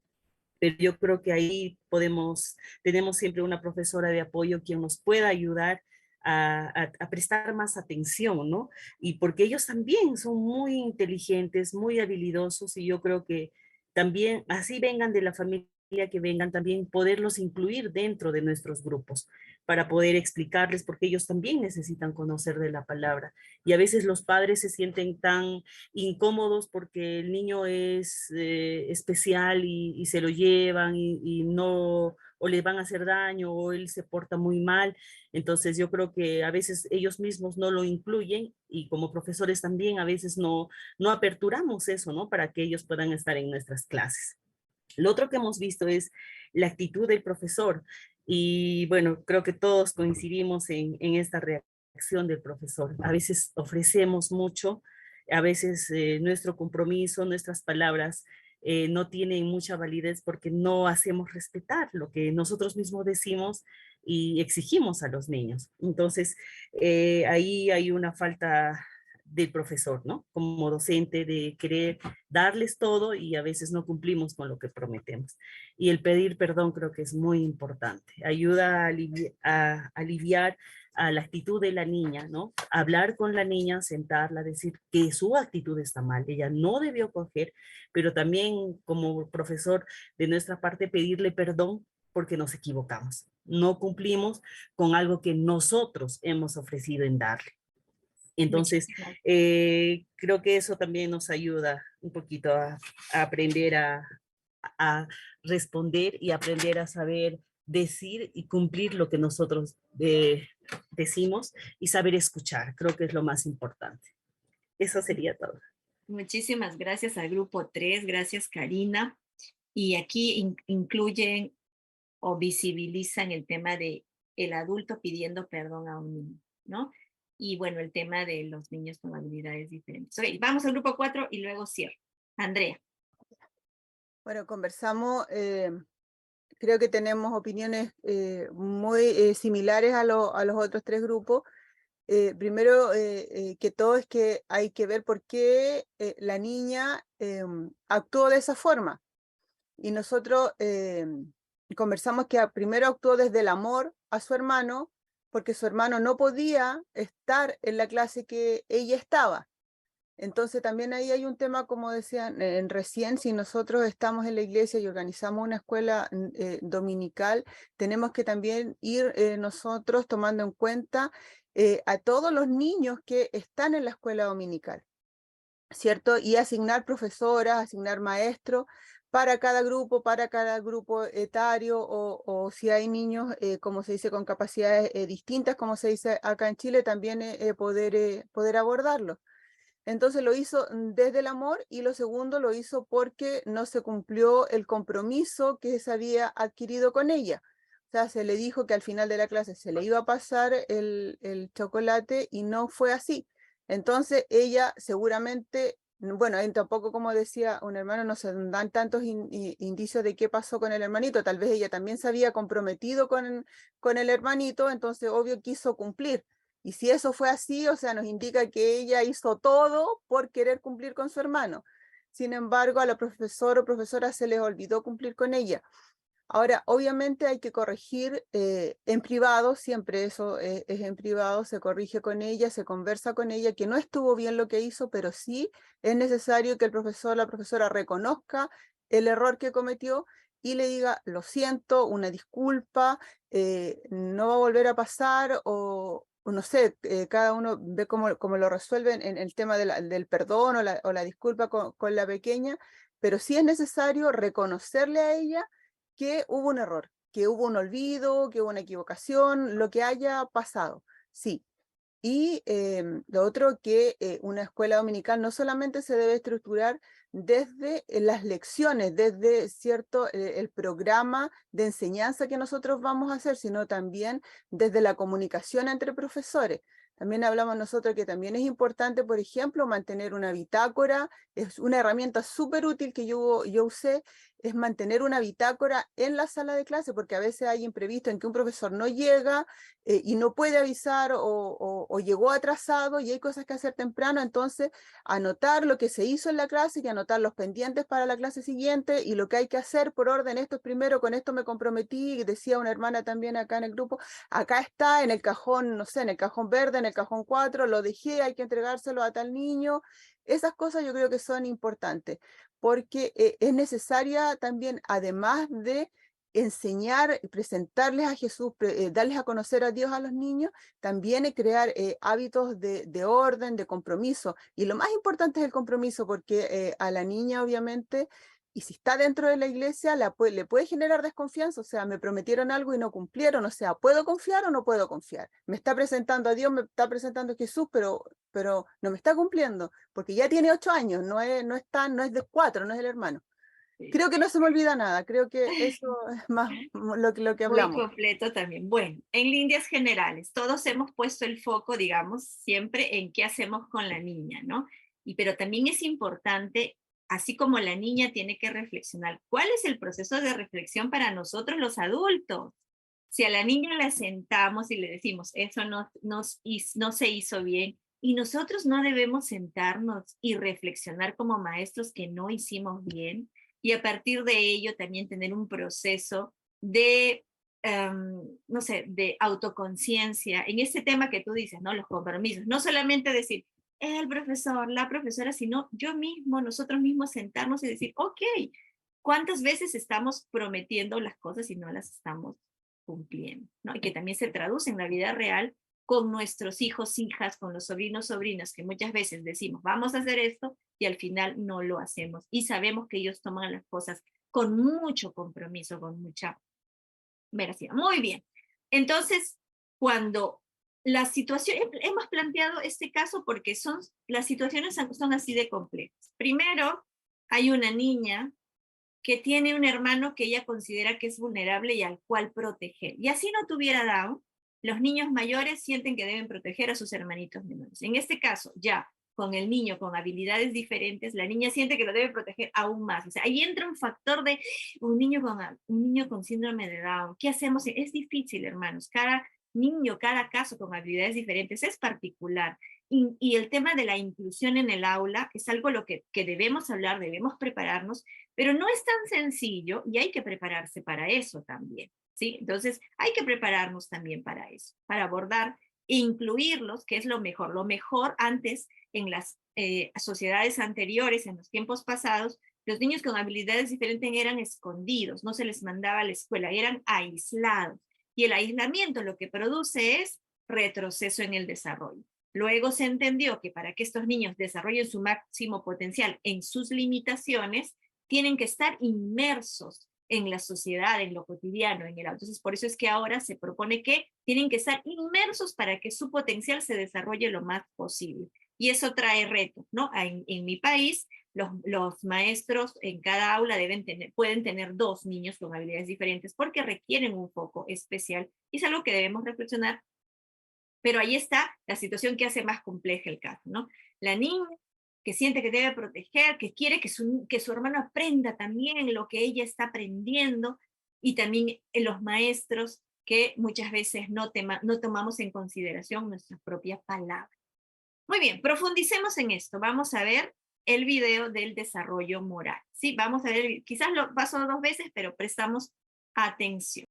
Pero yo creo que ahí tenemos siempre una profesora de apoyo quien nos pueda ayudar a prestar más atención, ¿no? Y porque ellos también son muy inteligentes, muy habilidosos, y yo creo que también, así vengan de la familia que vengan, también poderlos incluir dentro de nuestros grupos para poder explicarles, porque ellos también necesitan conocer de la palabra. Y a veces los padres se sienten tan incómodos porque el niño es especial y se lo llevan y no, o le van a hacer daño o él se porta muy mal. Entonces yo creo que a veces ellos mismos no lo incluyen, y como profesores también a veces no aperturamos eso, ¿no? Para que ellos puedan estar en nuestras clases. Lo otro que hemos visto es la actitud del profesor, y bueno, creo que todos coincidimos en esta reacción del profesor. A veces ofrecemos mucho, a veces nuestro compromiso, nuestras palabras no tienen mucha validez porque no hacemos respetar lo que nosotros mismos decimos y exigimos a los niños. Entonces, ahí hay una falta del profesor, ¿no? Como docente, de querer darles todo y a veces no cumplimos con lo que prometemos. Y el pedir perdón creo que es muy importante. Ayuda a aliviar a la actitud de la niña, ¿no? Hablar con la niña, sentarla, decir que su actitud está mal, ella no debió coger, pero también como profesor de nuestra parte pedirle perdón porque nos equivocamos. No cumplimos con algo que nosotros hemos ofrecido en darle. Entonces, Muchísimas. creo que eso también nos ayuda un poquito a aprender a responder y aprender a saber decir y cumplir lo que nosotros decimos, y saber escuchar. Creo que es lo más importante. Eso sería todo. Muchísimas gracias al grupo 3, gracias Karina. Y aquí incluyen o visibilizan el tema de el adulto pidiendo perdón a un niño, ¿no? Y bueno, el tema de los niños con habilidades diferentes. Okay, vamos al grupo 4 y luego cierro. Andrea. Bueno, conversamos, creo que tenemos opiniones muy similares a los otros tres grupos. Primero que todo es que hay que ver por qué la niña actuó de esa forma. Y nosotros conversamos que primero actuó desde el amor a su hermano, porque su hermano no podía estar en la clase que ella estaba. Entonces también ahí hay un tema, como decían recién, si nosotros estamos en la iglesia y organizamos una escuela dominical, tenemos que también ir nosotros tomando en cuenta a todos los niños que están en la escuela dominical, ¿cierto? Y asignar profesoras, asignar maestros para cada grupo etario, o si hay niños, como se dice, con capacidades distintas, como se dice acá en Chile, también poder abordarlo. Entonces lo hizo desde el amor, y lo segundo lo hizo porque no se cumplió el compromiso que se había adquirido con ella. O sea, se le dijo que al final de la clase se le iba a pasar el chocolate y no fue así. Entonces ella seguramente, bueno, tampoco, como decía un hermano, no se dan tantos indicios de qué pasó con el hermanito. Tal vez ella también se había comprometido con el hermanito, entonces obvio quiso cumplir. Y si eso fue así, o sea, nos indica que ella hizo todo por querer cumplir con su hermano. Sin embargo, a la profesora o profesora se les olvidó cumplir con ella. Ahora, obviamente hay que corregir en privado, siempre eso es en privado, se corrige con ella, se conversa con ella, que no estuvo bien lo que hizo, pero sí es necesario que el profesor o la profesora reconozca el error que cometió y le diga, lo siento, una disculpa, no va a volver a pasar, no sé, cada uno ve cómo lo resuelven en el tema del perdón o la disculpa con la pequeña, pero sí es necesario reconocerle a ella que hubo un error, que hubo un olvido, que hubo una equivocación, lo que haya pasado, sí. Y lo otro, que una escuela dominical no solamente se debe estructurar desde las lecciones, desde el programa de enseñanza que nosotros vamos a hacer, sino también desde la comunicación entre profesores. También hablamos nosotros que también es importante, por ejemplo, mantener una bitácora. Es una herramienta súper útil que yo usé, es mantener una bitácora en la sala de clase, porque a veces hay imprevisto en que un profesor no llega y no puede avisar o llegó atrasado y hay cosas que hacer temprano. Entonces anotar lo que se hizo en la clase y anotar los pendientes para la clase siguiente y lo que hay que hacer por orden. Esto es primero, con esto me comprometí, decía una hermana también acá en el grupo, acá está en el cajón, no sé, en el cajón verde, en el cajón 4, lo dejé, hay que entregárselo a tal niño. Esas cosas yo creo que son importantes, porque es necesaria también, además de enseñar y presentarles a Jesús, darles a conocer a Dios a los niños, también crear hábitos de orden, de compromiso. Y lo más importante es el compromiso, porque a la niña obviamente, y si está dentro de la iglesia, le puede generar desconfianza. O sea, me prometieron algo y no cumplieron. O sea, ¿puedo confiar o no puedo confiar? Me está presentando a Dios, me está presentando a Jesús, pero no me está cumpliendo, porque ya tiene 8 años, no es de 4, no es el hermano. Creo que no se me olvida nada, creo que eso es más lo que hablamos. Muy completo también. Bueno, en líneas generales, todos hemos puesto el foco, digamos, siempre en qué hacemos con la niña, ¿no? Pero también es importante, así como la niña tiene que reflexionar, ¿cuál es el proceso de reflexión para nosotros los adultos? Si a la niña la sentamos y le decimos, eso no se hizo bien, y nosotros no debemos sentarnos y reflexionar como maestros que no hicimos bien, y a partir de ello también tener un proceso de, no sé, de autoconciencia en este tema que tú dices, ¿no? Los compromisos. No solamente decir, el profesor, la profesora, sino yo mismo, nosotros mismos sentarnos y decir, ok, ¿cuántas veces estamos prometiendo las cosas y no las estamos cumpliendo? ¿No? Y que también se traduce en la vida real con nuestros hijos, hijas, con los sobrinos, sobrinas, que muchas veces decimos, vamos a hacer esto, y al final no lo hacemos. Y sabemos que ellos toman las cosas con mucho compromiso, con mucha veracidad. Muy bien. Entonces, cuando la situación, hemos planteado este caso porque las situaciones son así de complejas. Primero, hay una niña que tiene un hermano que ella considera que es vulnerable y al cual proteger. Y así no tuviera Down, los niños mayores sienten que deben proteger a sus hermanitos menores. En este caso, ya con el niño con habilidades diferentes, la niña siente que lo debe proteger aún más. O sea, ahí entra un factor de un niño con síndrome de Down. ¿Qué hacemos? Es difícil, hermanos. Cada niño, cada caso con habilidades diferentes es particular. Y el tema de la inclusión en el aula es algo lo que debemos hablar, debemos prepararnos, pero no es tan sencillo y hay que prepararse para eso también, ¿sí? Entonces, hay que prepararnos también para eso, para abordar e incluirlos, que es lo mejor. Lo mejor antes, en las sociedades anteriores, en los tiempos pasados, los niños con habilidades diferentes eran escondidos, no se les mandaba a la escuela, eran aislados. Y el aislamiento lo que produce es retroceso en el desarrollo. Luego se entendió que para que estos niños desarrollen su máximo potencial en sus limitaciones, tienen que estar inmersos en la sociedad, en lo cotidiano, en el auto. Entonces, por eso es que ahora se propone que tienen que estar inmersos para que su potencial se desarrolle lo más posible. Y eso trae retos, ¿no? En mi país, los maestros en cada aula pueden tener 2 niños con habilidades diferentes porque requieren un foco especial. Y es algo que debemos reflexionar. Pero ahí está la situación que hace más compleja el caso, ¿no? La niña que siente que debe proteger, que quiere que su hermano aprenda también lo que ella está aprendiendo, y también los maestros que muchas veces no tomamos en consideración nuestras propias palabras. Muy bien, profundicemos en esto. Vamos a ver el video del desarrollo moral. Sí, vamos a ver, quizás lo paso 2 veces, pero prestamos atención.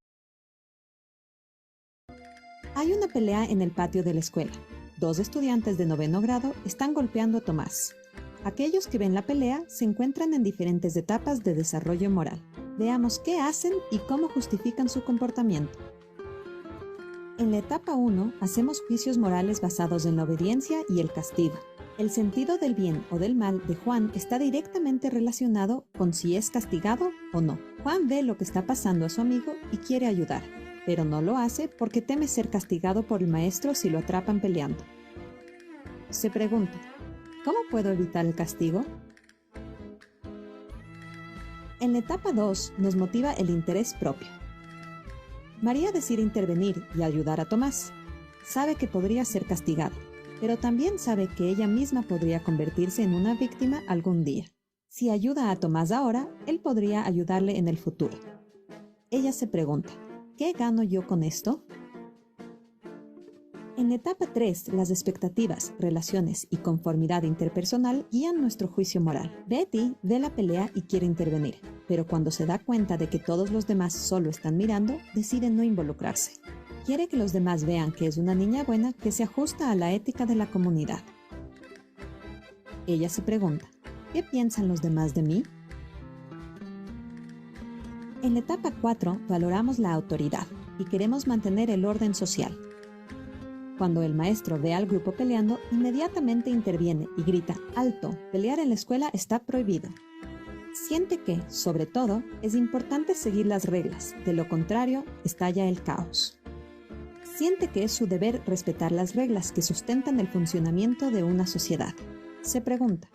Hay una pelea en el patio de la escuela. 2 estudiantes de 9º grado están golpeando a Tomás. Aquellos que ven la pelea se encuentran en diferentes etapas de desarrollo moral. Veamos qué hacen y cómo justifican su comportamiento. En la etapa 1, hacemos juicios morales basados en la obediencia y el castigo. El sentido del bien o del mal de Juan está directamente relacionado con si es castigado o no. Juan ve lo que está pasando a su amigo y quiere ayudar, pero no lo hace porque teme ser castigado por el maestro si lo atrapan peleando. Se pregunta, ¿cómo puedo evitar el castigo? En la etapa 2 nos motiva el interés propio. María decide intervenir y ayudar a Tomás. Sabe que podría ser castigado, pero también sabe que ella misma podría convertirse en una víctima algún día. Si ayuda a Tomás ahora, él podría ayudarle en el futuro. Ella se pregunta, ¿qué gano yo con esto? En la etapa 3, las expectativas, relaciones y conformidad interpersonal guían nuestro juicio moral. Betty ve la pelea y quiere intervenir, pero cuando se da cuenta de que todos los demás solo están mirando, decide no involucrarse. Quiere que los demás vean que es una niña buena que se ajusta a la ética de la comunidad. Ella se pregunta, ¿qué piensan los demás de mí? En la etapa 4 valoramos la autoridad y queremos mantener el orden social. Cuando el maestro ve al grupo peleando, inmediatamente interviene y grita, ¡alto! Pelear en la escuela está prohibido. Siente que, sobre todo, es importante seguir las reglas, de lo contrario, estalla el caos. Siente que es su deber respetar las reglas que sustentan el funcionamiento de una sociedad. Se pregunta,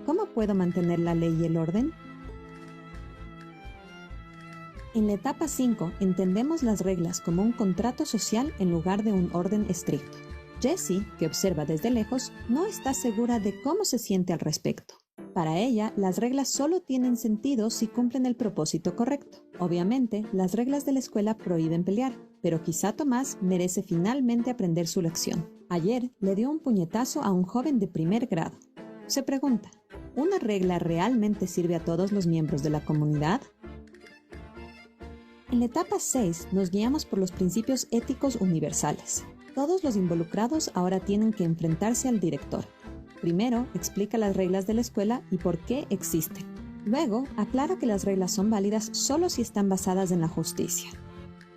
¿cómo puedo mantener la ley y el orden? En la etapa 5 entendemos las reglas como un contrato social en lugar de un orden estricto. Jessie, que observa desde lejos, no está segura de cómo se siente al respecto. Para ella, las reglas solo tienen sentido si cumplen el propósito correcto. Obviamente, las reglas de la escuela prohíben pelear, pero quizá Tomás merece finalmente aprender su lección. Ayer le dio un puñetazo a un joven de primer grado. Se pregunta, ¿una regla realmente sirve a todos los miembros de la comunidad? En la etapa 6 nos guiamos por los principios éticos universales. Todos los involucrados ahora tienen que enfrentarse al director. Primero, explica las reglas de la escuela y por qué existen. Luego, aclara que las reglas son válidas solo si están basadas en la justicia.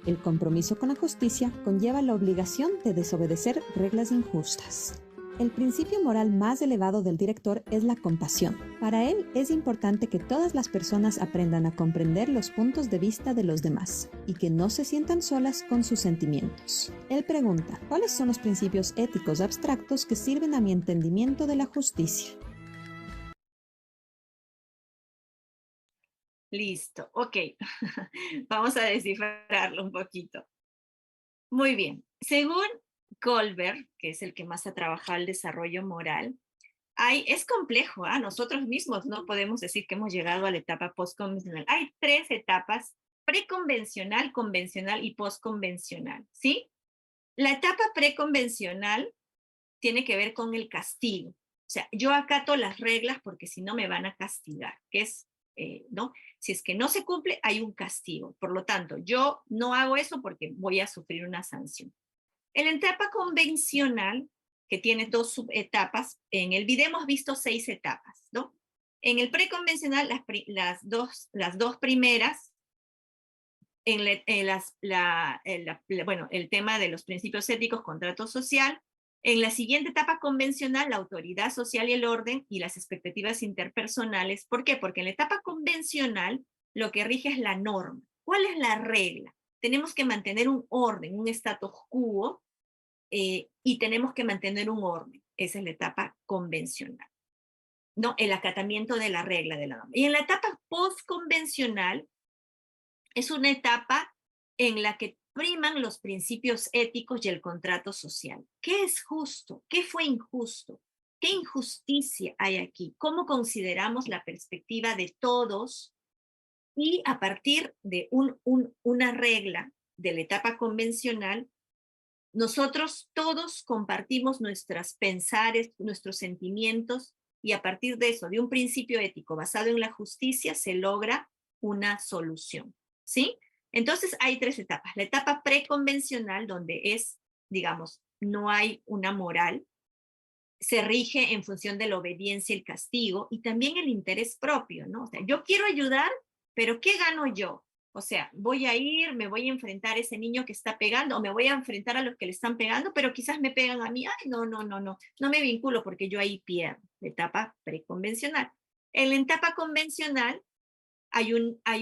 El compromiso con la justicia conlleva la obligación de desobedecer reglas injustas. El principio moral más elevado del director es la compasión. Para él es importante que todas las personas aprendan a comprender los puntos de vista de los demás y que no se sientan solas con sus sentimientos. Él pregunta, ¿cuáles son los principios éticos abstractos que sirven a mi entendimiento de la justicia? Listo, ok. Vamos a descifrarlo un poquito. Muy bien. Según Goldberg, que es el que más ha trabajado el desarrollo moral, es complejo, nosotros mismos no podemos decir que hemos llegado a la etapa postconvencional. Hay 3 etapas, preconvencional, convencional y postconvencional, ¿sí? La etapa preconvencional tiene que ver con el castigo. O sea, yo acato las reglas porque si no me van a castigar, que es, ¿no? Si es que no se cumple, hay un castigo. Por lo tanto, yo no hago eso porque voy a sufrir una sanción. En la etapa convencional, que tiene 2 subetapas, en el video hemos visto 6 etapas, ¿no? En el preconvencional, las dos primeras, bueno, el tema de los principios éticos, contrato social. En la siguiente etapa convencional, la autoridad social y el orden y las expectativas interpersonales. ¿Por qué? Porque en la etapa convencional lo que rige es la norma. ¿Cuál es la regla? Tenemos que mantener un orden, un status quo, y tenemos que mantener un orden. Esa es la etapa convencional, ¿no? El acatamiento de la regla de la norma. Y en la etapa postconvencional es una etapa en la que priman los principios éticos y el contrato social. ¿Qué es justo? ¿Qué fue injusto? ¿Qué injusticia hay aquí? ¿Cómo consideramos la perspectiva de todos? Y a partir de una regla de la etapa convencional, nosotros todos compartimos nuestros pensares, nuestros sentimientos, y a partir de eso, de un principio ético basado en la justicia, se logra una solución, ¿sí? Entonces hay 3 etapas. La etapa preconvencional, donde es, digamos, no hay una moral, se rige en función de la obediencia y el castigo, y también el interés propio, ¿no? O sea, yo quiero ayudar, pero ¿qué gano yo? O sea, voy a ir, me voy a enfrentar a ese niño que está pegando, o me voy a enfrentar a los que le están pegando, pero quizás me pegan a mí. Ay, no me vinculo porque yo ahí pierdo. La etapa preconvencional. En la etapa convencional hay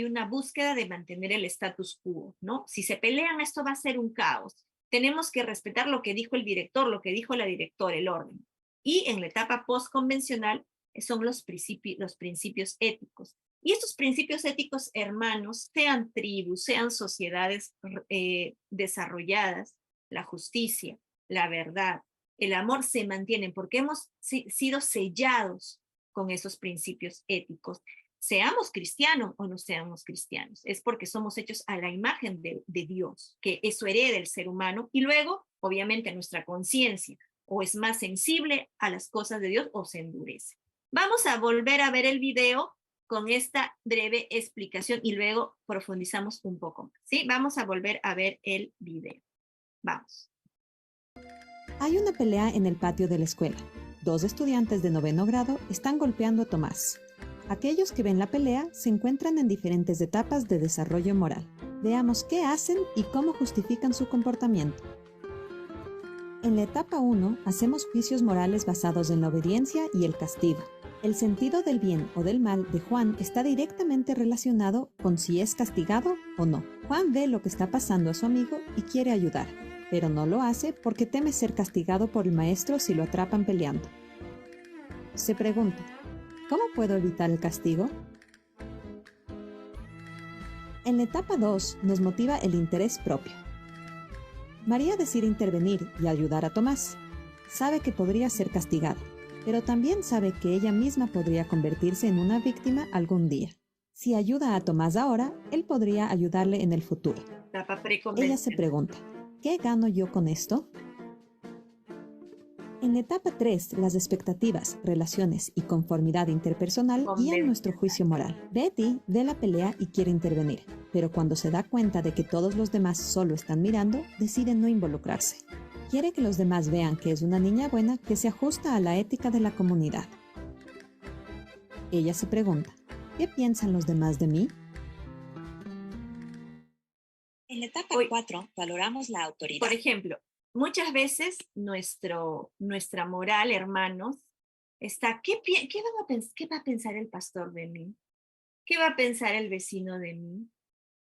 una búsqueda de mantener el status quo, ¿no? Si se pelean, esto va a ser un caos. Tenemos que respetar lo que dijo el director, lo que dijo la directora, el orden. Y en la etapa postconvencional son los principios éticos. Y estos principios éticos, hermanos, sean tribus, sean sociedades desarrolladas, la justicia, la verdad, el amor se mantienen porque hemos sido sellados con esos principios éticos. Seamos cristianos o no seamos cristianos, es porque somos hechos a la imagen de Dios, que eso hereda el ser humano, y luego, obviamente, nuestra conciencia o es más sensible a las cosas de Dios o se endurece. Vamos a volver a ver el video con esta breve explicación y luego profundizamos un poco más, ¿sí? Vamos a volver a ver el video. Vamos. Hay una pelea en el patio de la escuela. 2 estudiantes de 9º grado están golpeando a Tomás. Aquellos que ven la pelea se encuentran en diferentes etapas de desarrollo moral. Veamos qué hacen y cómo justifican su comportamiento. En la etapa 1, hacemos juicios morales basados en la obediencia y el castigo. El sentido del bien o del mal de Juan está directamente relacionado con si es castigado o no. Juan ve lo que está pasando a su amigo y quiere ayudar, pero no lo hace porque teme ser castigado por el maestro si lo atrapan peleando. Se pregunta, ¿cómo puedo evitar el castigo? En la etapa 2 nos motiva el interés propio. María decide intervenir y ayudar a Tomás. Sabe que podría ser castigado, pero también sabe que ella misma podría convertirse en una víctima algún día. Si ayuda a Tomás ahora, él podría ayudarle en el futuro. Ella se pregunta, ¿qué gano yo con esto? En la etapa 3, las expectativas, relaciones y conformidad interpersonal guían nuestro juicio moral. Betty ve la pelea y quiere intervenir, pero cuando se da cuenta de que todos los demás solo están mirando, decide no involucrarse. Quiere que los demás vean que es una niña buena que se ajusta a la ética de la comunidad. Ella se pregunta, ¿qué piensan los demás de mí? En la etapa 4 valoramos la autoridad. Por ejemplo, muchas veces nuestra moral, hermanos, está, ¿qué va a pensar el pastor de mí? ¿Qué va a pensar el vecino de mí?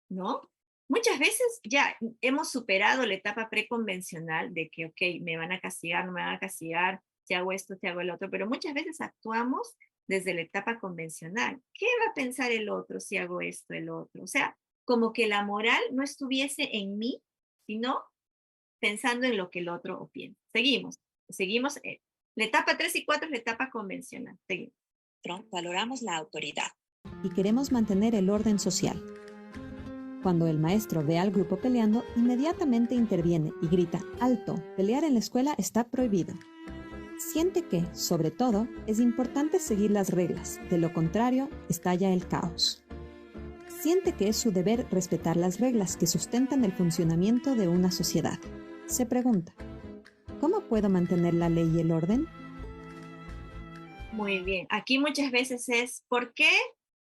¿No? Muchas veces ya hemos superado la etapa preconvencional de que, ok, me van a castigar, no me van a castigar, si hago esto, si hago el otro, pero muchas veces actuamos desde la etapa convencional. ¿Qué va a pensar el otro si hago esto, el otro? O sea, como que la moral no estuviese en mí, sino pensando en lo que el otro piensa. Seguimos. La etapa 3 y 4 es la etapa convencional. Seguimos. Valoramos la autoridad. Y queremos mantener el orden social. Cuando el maestro ve al grupo peleando, inmediatamente interviene y grita, ¡alto! Pelear en la escuela está prohibido. Siente que, sobre todo, es importante seguir las reglas, de lo contrario, estalla el caos. Siente que es su deber respetar las reglas que sustentan el funcionamiento de una sociedad. Se pregunta, ¿cómo puedo mantener la ley y el orden? Muy bien. Aquí muchas veces es, ¿por qué?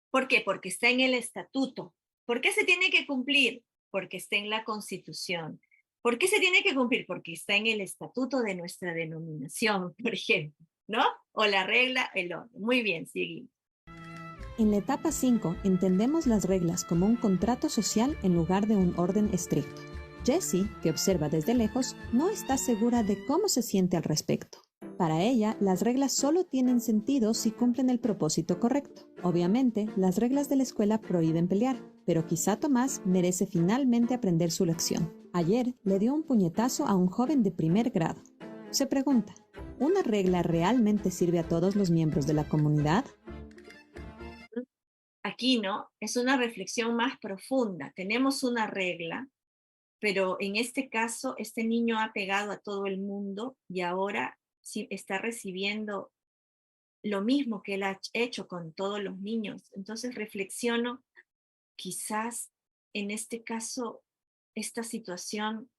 ¿Por qué? Porque está en el estatuto. ¿Por qué se tiene que cumplir? Porque está en la Constitución. ¿Por qué se tiene que cumplir? Porque está en el estatuto de nuestra denominación, por ejemplo, ¿no? O la regla, el orden. Muy bien, seguimos. En la etapa 5, entendemos las reglas como un contrato social en lugar de un orden estricto. Jessie, que observa desde lejos, no está segura de cómo se siente al respecto. Para ella, las reglas solo tienen sentido si cumplen el propósito correcto. Obviamente, las reglas de la escuela prohíben pelear, pero quizá Tomás merece finalmente aprender su lección. Ayer le dio un puñetazo a un joven de 1er grado. Se pregunta, ¿una regla realmente sirve a todos los miembros de la comunidad? Aquí, ¿no? Es una reflexión más profunda. Tenemos una regla, pero en este caso, este niño ha pegado a todo el mundo y ahora sí está recibiendo lo mismo que él ha hecho con todos los niños. Entonces reflexiono, quizás en este caso, esta situación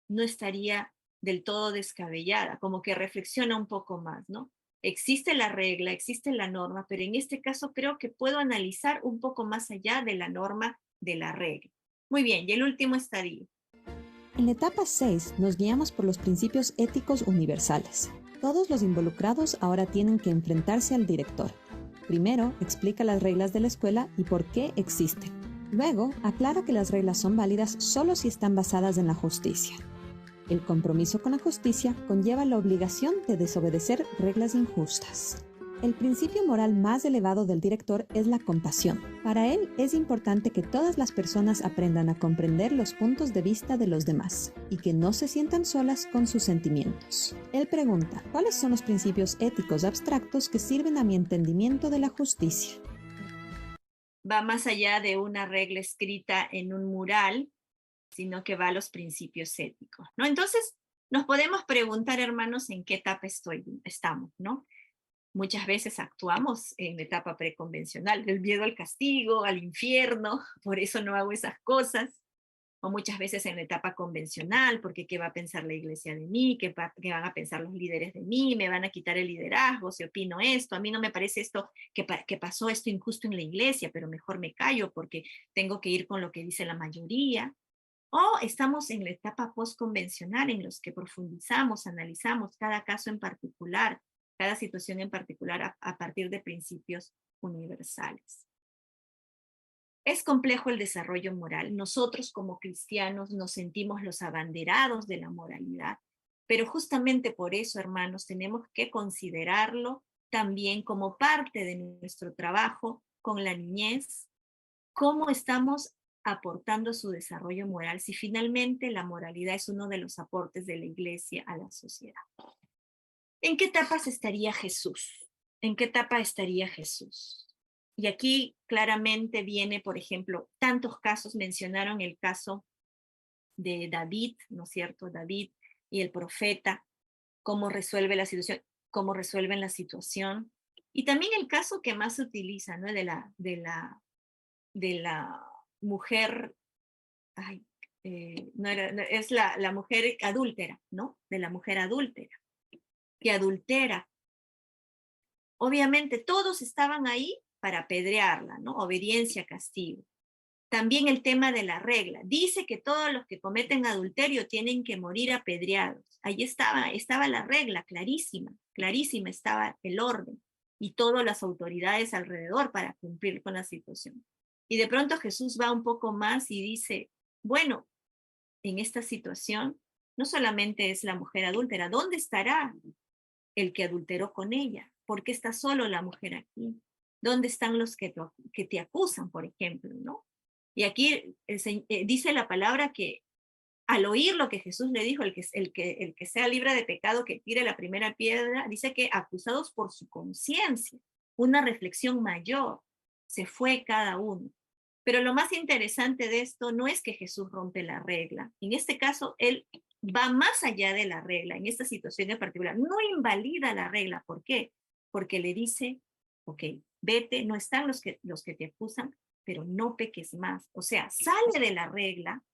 no estaría del todo descabellada, como que reflexiona un poco más, ¿no? Existe la regla, existe la norma, pero en este caso creo que puedo analizar un poco más allá de la norma de la regla. Muy bien, y el último estadio. En la etapa 6 nos guiamos por los principios éticos universales. Todos los involucrados ahora tienen que enfrentarse al director. Primero, explica las reglas de la escuela y por qué existen. Luego, aclara que las reglas son válidas solo si están basadas en la justicia. El compromiso con la justicia conlleva la obligación de desobedecer reglas injustas. El principio moral más elevado del director es la compasión. Para él es importante que todas las personas aprendan a comprender los puntos de vista de los demás y que no se sientan solas con sus sentimientos. Él pregunta, ¿cuáles son los principios éticos abstractos que sirven a mi entendimiento de la justicia? Va más allá de una regla escrita en un mural, sino que va a los principios éticos, ¿no? Entonces, nos podemos preguntar, hermanos, en qué etapa estamos, ¿no? Muchas veces actuamos en la etapa preconvencional, del miedo al castigo, al infierno, por eso no hago esas cosas. O muchas veces en la etapa convencional, porque ¿qué va a pensar la iglesia de mí? ¿Qué van a pensar los líderes de mí? ¿Me van a quitar el liderazgo si opino esto? A mí no me parece esto, que pasó esto injusto en la iglesia, pero mejor me callo porque tengo que ir con lo que dice la mayoría. O estamos en la etapa postconvencional, en los que profundizamos, analizamos cada caso en particular, cada situación en particular a partir de principios universales. Es complejo el desarrollo moral. Nosotros como cristianos nos sentimos los abanderados de la moralidad, pero justamente por eso, hermanos, tenemos que considerarlo también como parte de nuestro trabajo con la niñez, cómo estamos aportando su desarrollo moral, si finalmente la moralidad es uno de los aportes de la iglesia a la sociedad. ¿En qué etapas estaría Jesús? ¿En qué etapa estaría Jesús? Y aquí claramente viene, por ejemplo, tantos casos, mencionaron el caso de David, ¿no es cierto? David y el profeta, cómo resuelve la situación, cómo resuelven la situación. Y también el caso que más se utiliza, ¿no? de la mujer, es la mujer adúltera, ¿no? De la mujer adúltera, que adultera. Obviamente todos estaban ahí para apedrearla, ¿no? Obediencia, castigo. También el tema de la regla. Dice que todos los que cometen adulterio tienen que morir apedreados. Ahí estaba la regla, clarísima estaba el orden y todas las autoridades alrededor para cumplir con la situación. Y de pronto Jesús va un poco más y dice, bueno, en esta situación no solamente es la mujer adúltera, ¿dónde estará el que adulteró con ella? ¿Por qué está solo la mujer aquí? ¿Dónde están los que te acusan, por ejemplo, no? Y aquí dice la palabra que al oír lo que Jesús le dijo, el que sea libre de pecado, que tire la primera piedra, dice que acusados por su conciencia, una reflexión mayor, se fue cada uno. Pero lo más interesante de esto no es que Jesús rompe la regla. En este caso, él va más allá de la regla, en esta situación en particular. No invalida la regla. ¿Por qué? Porque le dice, ok, vete, no están los que te acusan, pero no peques más. O sea, sale de la regla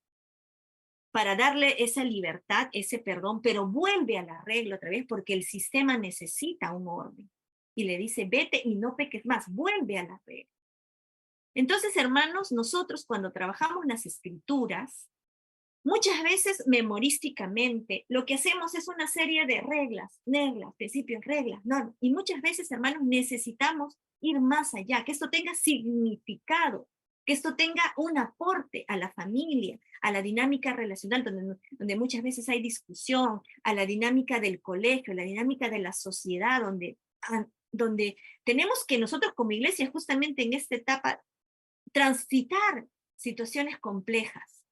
para darle esa libertad, ese perdón, pero vuelve a la regla otra vez porque el sistema necesita un orden. Y le dice, vete y no peques más, vuelve a la regla. Entonces, hermanos, nosotros cuando trabajamos las escrituras, muchas veces memorísticamente, lo que hacemos es una serie de reglas, principios, reglas, normas. Y muchas veces, hermanos, necesitamos ir más allá, que esto tenga significado, que esto tenga un aporte a la familia, a la dinámica relacional, donde muchas veces hay discusión, a la dinámica del colegio, a la dinámica de la sociedad, donde tenemos que nosotros como iglesia, justamente en esta etapa, transitar situaciones complejas.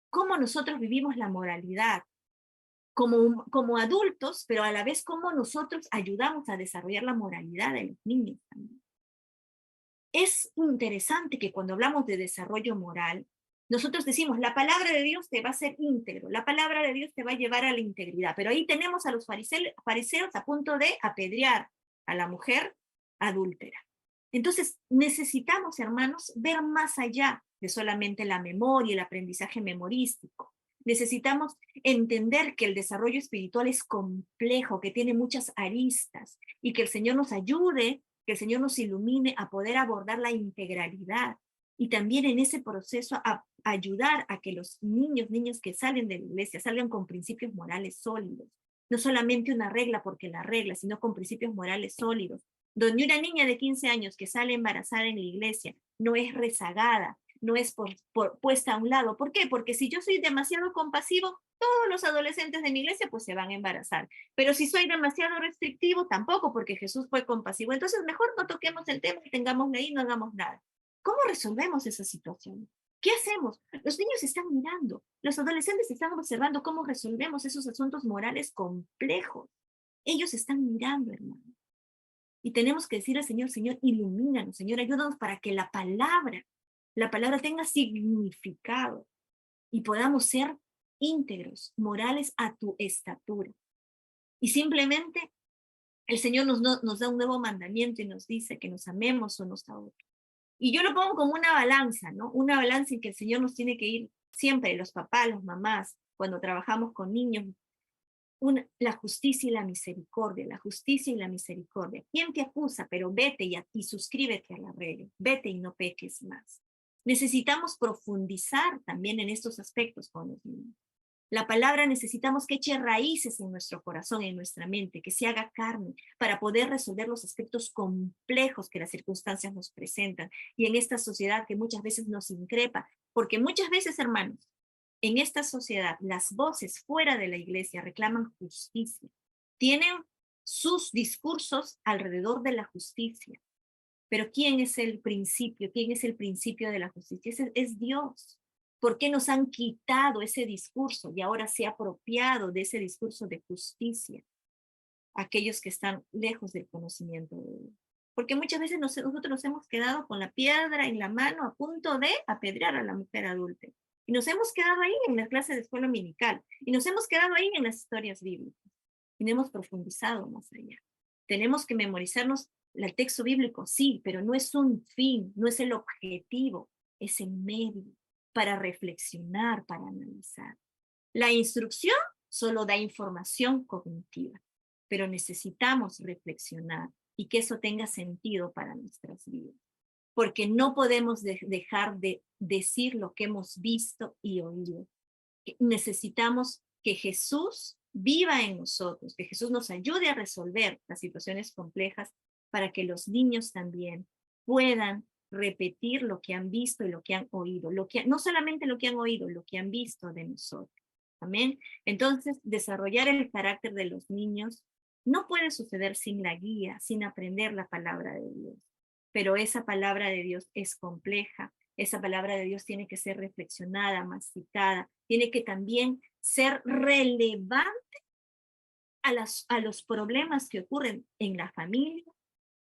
Cómo nosotros vivimos la moralidad como adultos, pero a la vez cómo nosotros ayudamos a desarrollar la moralidad de los niños también. Es interesante que cuando hablamos de desarrollo moral, nosotros decimos, la palabra de Dios te va a ser íntegro, la palabra de Dios te va a llevar a la integridad, pero ahí tenemos a los fariseos a punto de apedrear a la mujer adúltera. Entonces, necesitamos, hermanos, ver más allá de solamente la memoria, el aprendizaje memorístico. Necesitamos entender que el desarrollo espiritual es complejo, que tiene muchas aristas, y que el Señor nos ayude, que el Señor nos ilumine a poder abordar la integralidad. y también en ese proceso a ayudar a que los niños que salen de la iglesia salgan con principios morales sólidos. No solamente una regla porque la regla, sino con principios morales sólidos. Donde una niña de 15 años que sale embarazada en la iglesia no es rezagada, no es puesta a un lado. ¿Por qué? Porque si yo soy demasiado compasivo, todos los adolescentes de mi iglesia pues se van a embarazar. Pero si soy demasiado restrictivo, tampoco, porque Jesús fue compasivo. Entonces mejor no toquemos el tema, tengámosle ahí, no hagamos nada. ¿Cómo resolvemos esa situación? ¿Qué hacemos? Los niños están mirando, los adolescentes están observando cómo resolvemos esos asuntos morales complejos. Ellos están mirando, hermano. Y tenemos que decir al Señor, Señor, ilumínanos, Señor, ayúdanos para que la palabra tenga significado y podamos ser íntegros, morales a tu estatura. Y simplemente el Señor nos da un nuevo mandamiento y nos dice que nos amemos unos a otros. Y yo lo pongo como una balanza, ¿no? Una balanza en que el Señor nos tiene que ir siempre, los papás, los mamás, cuando trabajamos con niños, la justicia y la misericordia, la justicia y la misericordia. ¿Quién te acusa? Pero vete y suscríbete a la regla, vete y no peques más. Necesitamos profundizar también en estos aspectos con los niños. La palabra necesitamos que eche raíces en nuestro corazón, en nuestra mente, que se haga carne para poder resolver los aspectos complejos que las circunstancias nos presentan y en esta sociedad que muchas veces nos increpa, porque muchas veces, hermanos, en esta sociedad las voces fuera de la iglesia reclaman justicia, tienen sus discursos alrededor de la justicia, pero ¿quién es el principio? ¿Quién es el principio de la justicia? Es Dios. ¿Por qué nos han quitado ese discurso y ahora se ha apropiado de ese discurso de justicia aquellos que están lejos del conocimiento de Dios? Porque muchas veces nosotros nos hemos quedado con la piedra en la mano a punto de apedrear a la mujer adúltera. Y nos hemos quedado ahí en las clases de escuela dominical. Y nos hemos quedado ahí en las historias bíblicas. Y no hemos profundizado más allá. Tenemos que memorizarnos el texto bíblico, sí, pero no es un fin, no es el objetivo, es el medio para reflexionar, para analizar. La instrucción solo da información cognitiva, pero necesitamos reflexionar y que eso tenga sentido para nuestras vidas. Porque no podemos dejar de decir lo que hemos visto y oído. Necesitamos que Jesús viva en nosotros, que Jesús nos ayude a resolver las situaciones complejas para que los niños también puedan repetir lo que han visto y lo que han oído, no solamente lo que han oído, lo que han visto de nosotros. Amén. Entonces, desarrollar el carácter de los niños no puede suceder sin la guía, sin aprender la palabra de Dios. Pero esa palabra de Dios es compleja, esa palabra de Dios tiene que ser reflexionada, masticada, tiene que también ser relevante a los problemas que ocurren en la familia,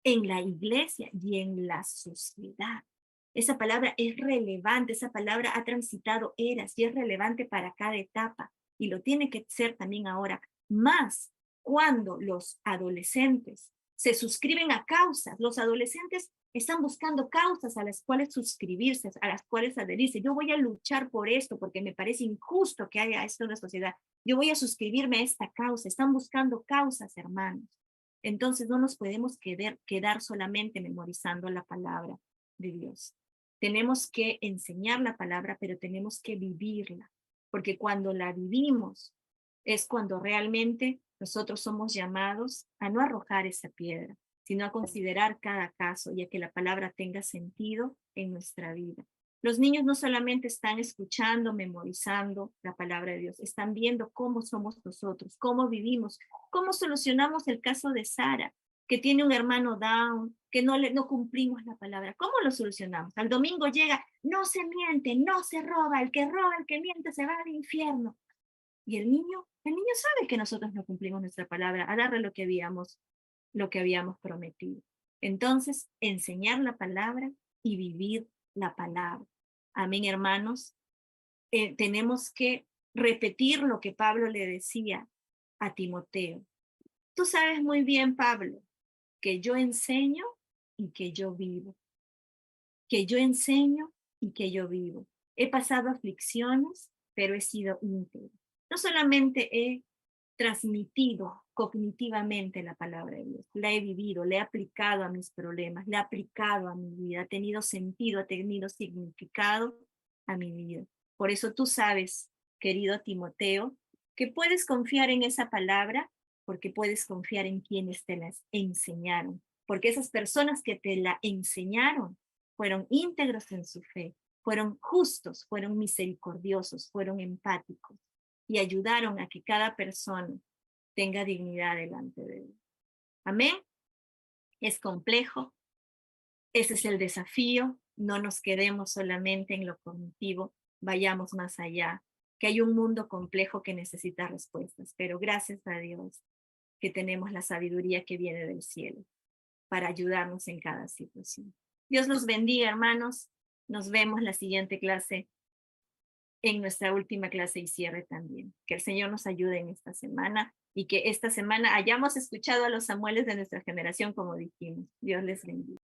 en la iglesia y en la sociedad. Esa palabra es relevante, esa palabra ha transitado eras y es relevante para cada etapa y lo tiene que ser también ahora, más cuando los adolescentes se suscriben a causas. Los adolescentes están buscando causas a las cuales suscribirse, a las cuales adherirse. Yo voy a luchar por esto porque me parece injusto que haya esto en la sociedad. Yo voy a suscribirme a esta causa. Están buscando causas, hermanos. Entonces no nos podemos quedar solamente memorizando la palabra de Dios. Tenemos que enseñar la palabra, pero tenemos que vivirla, porque cuando la vivimos es cuando realmente nosotros somos llamados a no arrojar esa piedra, sino a considerar cada caso y a que la palabra tenga sentido en nuestra vida. Los niños no solamente están escuchando, memorizando la palabra de Dios, están viendo cómo somos nosotros, cómo vivimos, cómo solucionamos el caso de Sara, que tiene un hermano down, que no cumplimos la palabra. ¿Cómo lo solucionamos? Al domingo llega, no se miente, no se roba, el que miente se va al infierno. Y el niño sabe que nosotros no cumplimos nuestra palabra, a darle lo que habíamos prometido. Entonces, enseñar la palabra y vivir la palabra. Amén, hermanos. Tenemos que repetir lo que Pablo le decía a Timoteo. Tú sabes muy bien, Pablo, que yo enseño y que yo vivo. Que yo enseño y que yo vivo. He pasado aflicciones, pero he sido íntegro. No solamente he transmitido cognitivamente la palabra de Dios, la he vivido, la he aplicado a mis problemas, la he aplicado a mi vida, ha tenido sentido, ha tenido significado a mi vida. Por eso tú sabes, querido Timoteo, que puedes confiar en esa palabra porque puedes confiar en quienes te las enseñaron, porque esas personas que te la enseñaron fueron íntegros en su fe, fueron justos, fueron misericordiosos, fueron empáticos y ayudaron a que cada persona tenga dignidad delante de Dios. Amén. Es complejo. Ese es el desafío. No nos quedemos solamente en lo cognitivo, vayamos más allá, que hay un mundo complejo que necesita respuestas, pero gracias a Dios que tenemos la sabiduría que viene del cielo para ayudarnos en cada situación. Dios los bendiga, hermanos. Nos vemos la siguiente clase, en nuestra última clase y cierre también. Que el Señor nos ayude en esta semana y que esta semana hayamos escuchado a los Samueles de nuestra generación como dijimos. Dios les bendiga.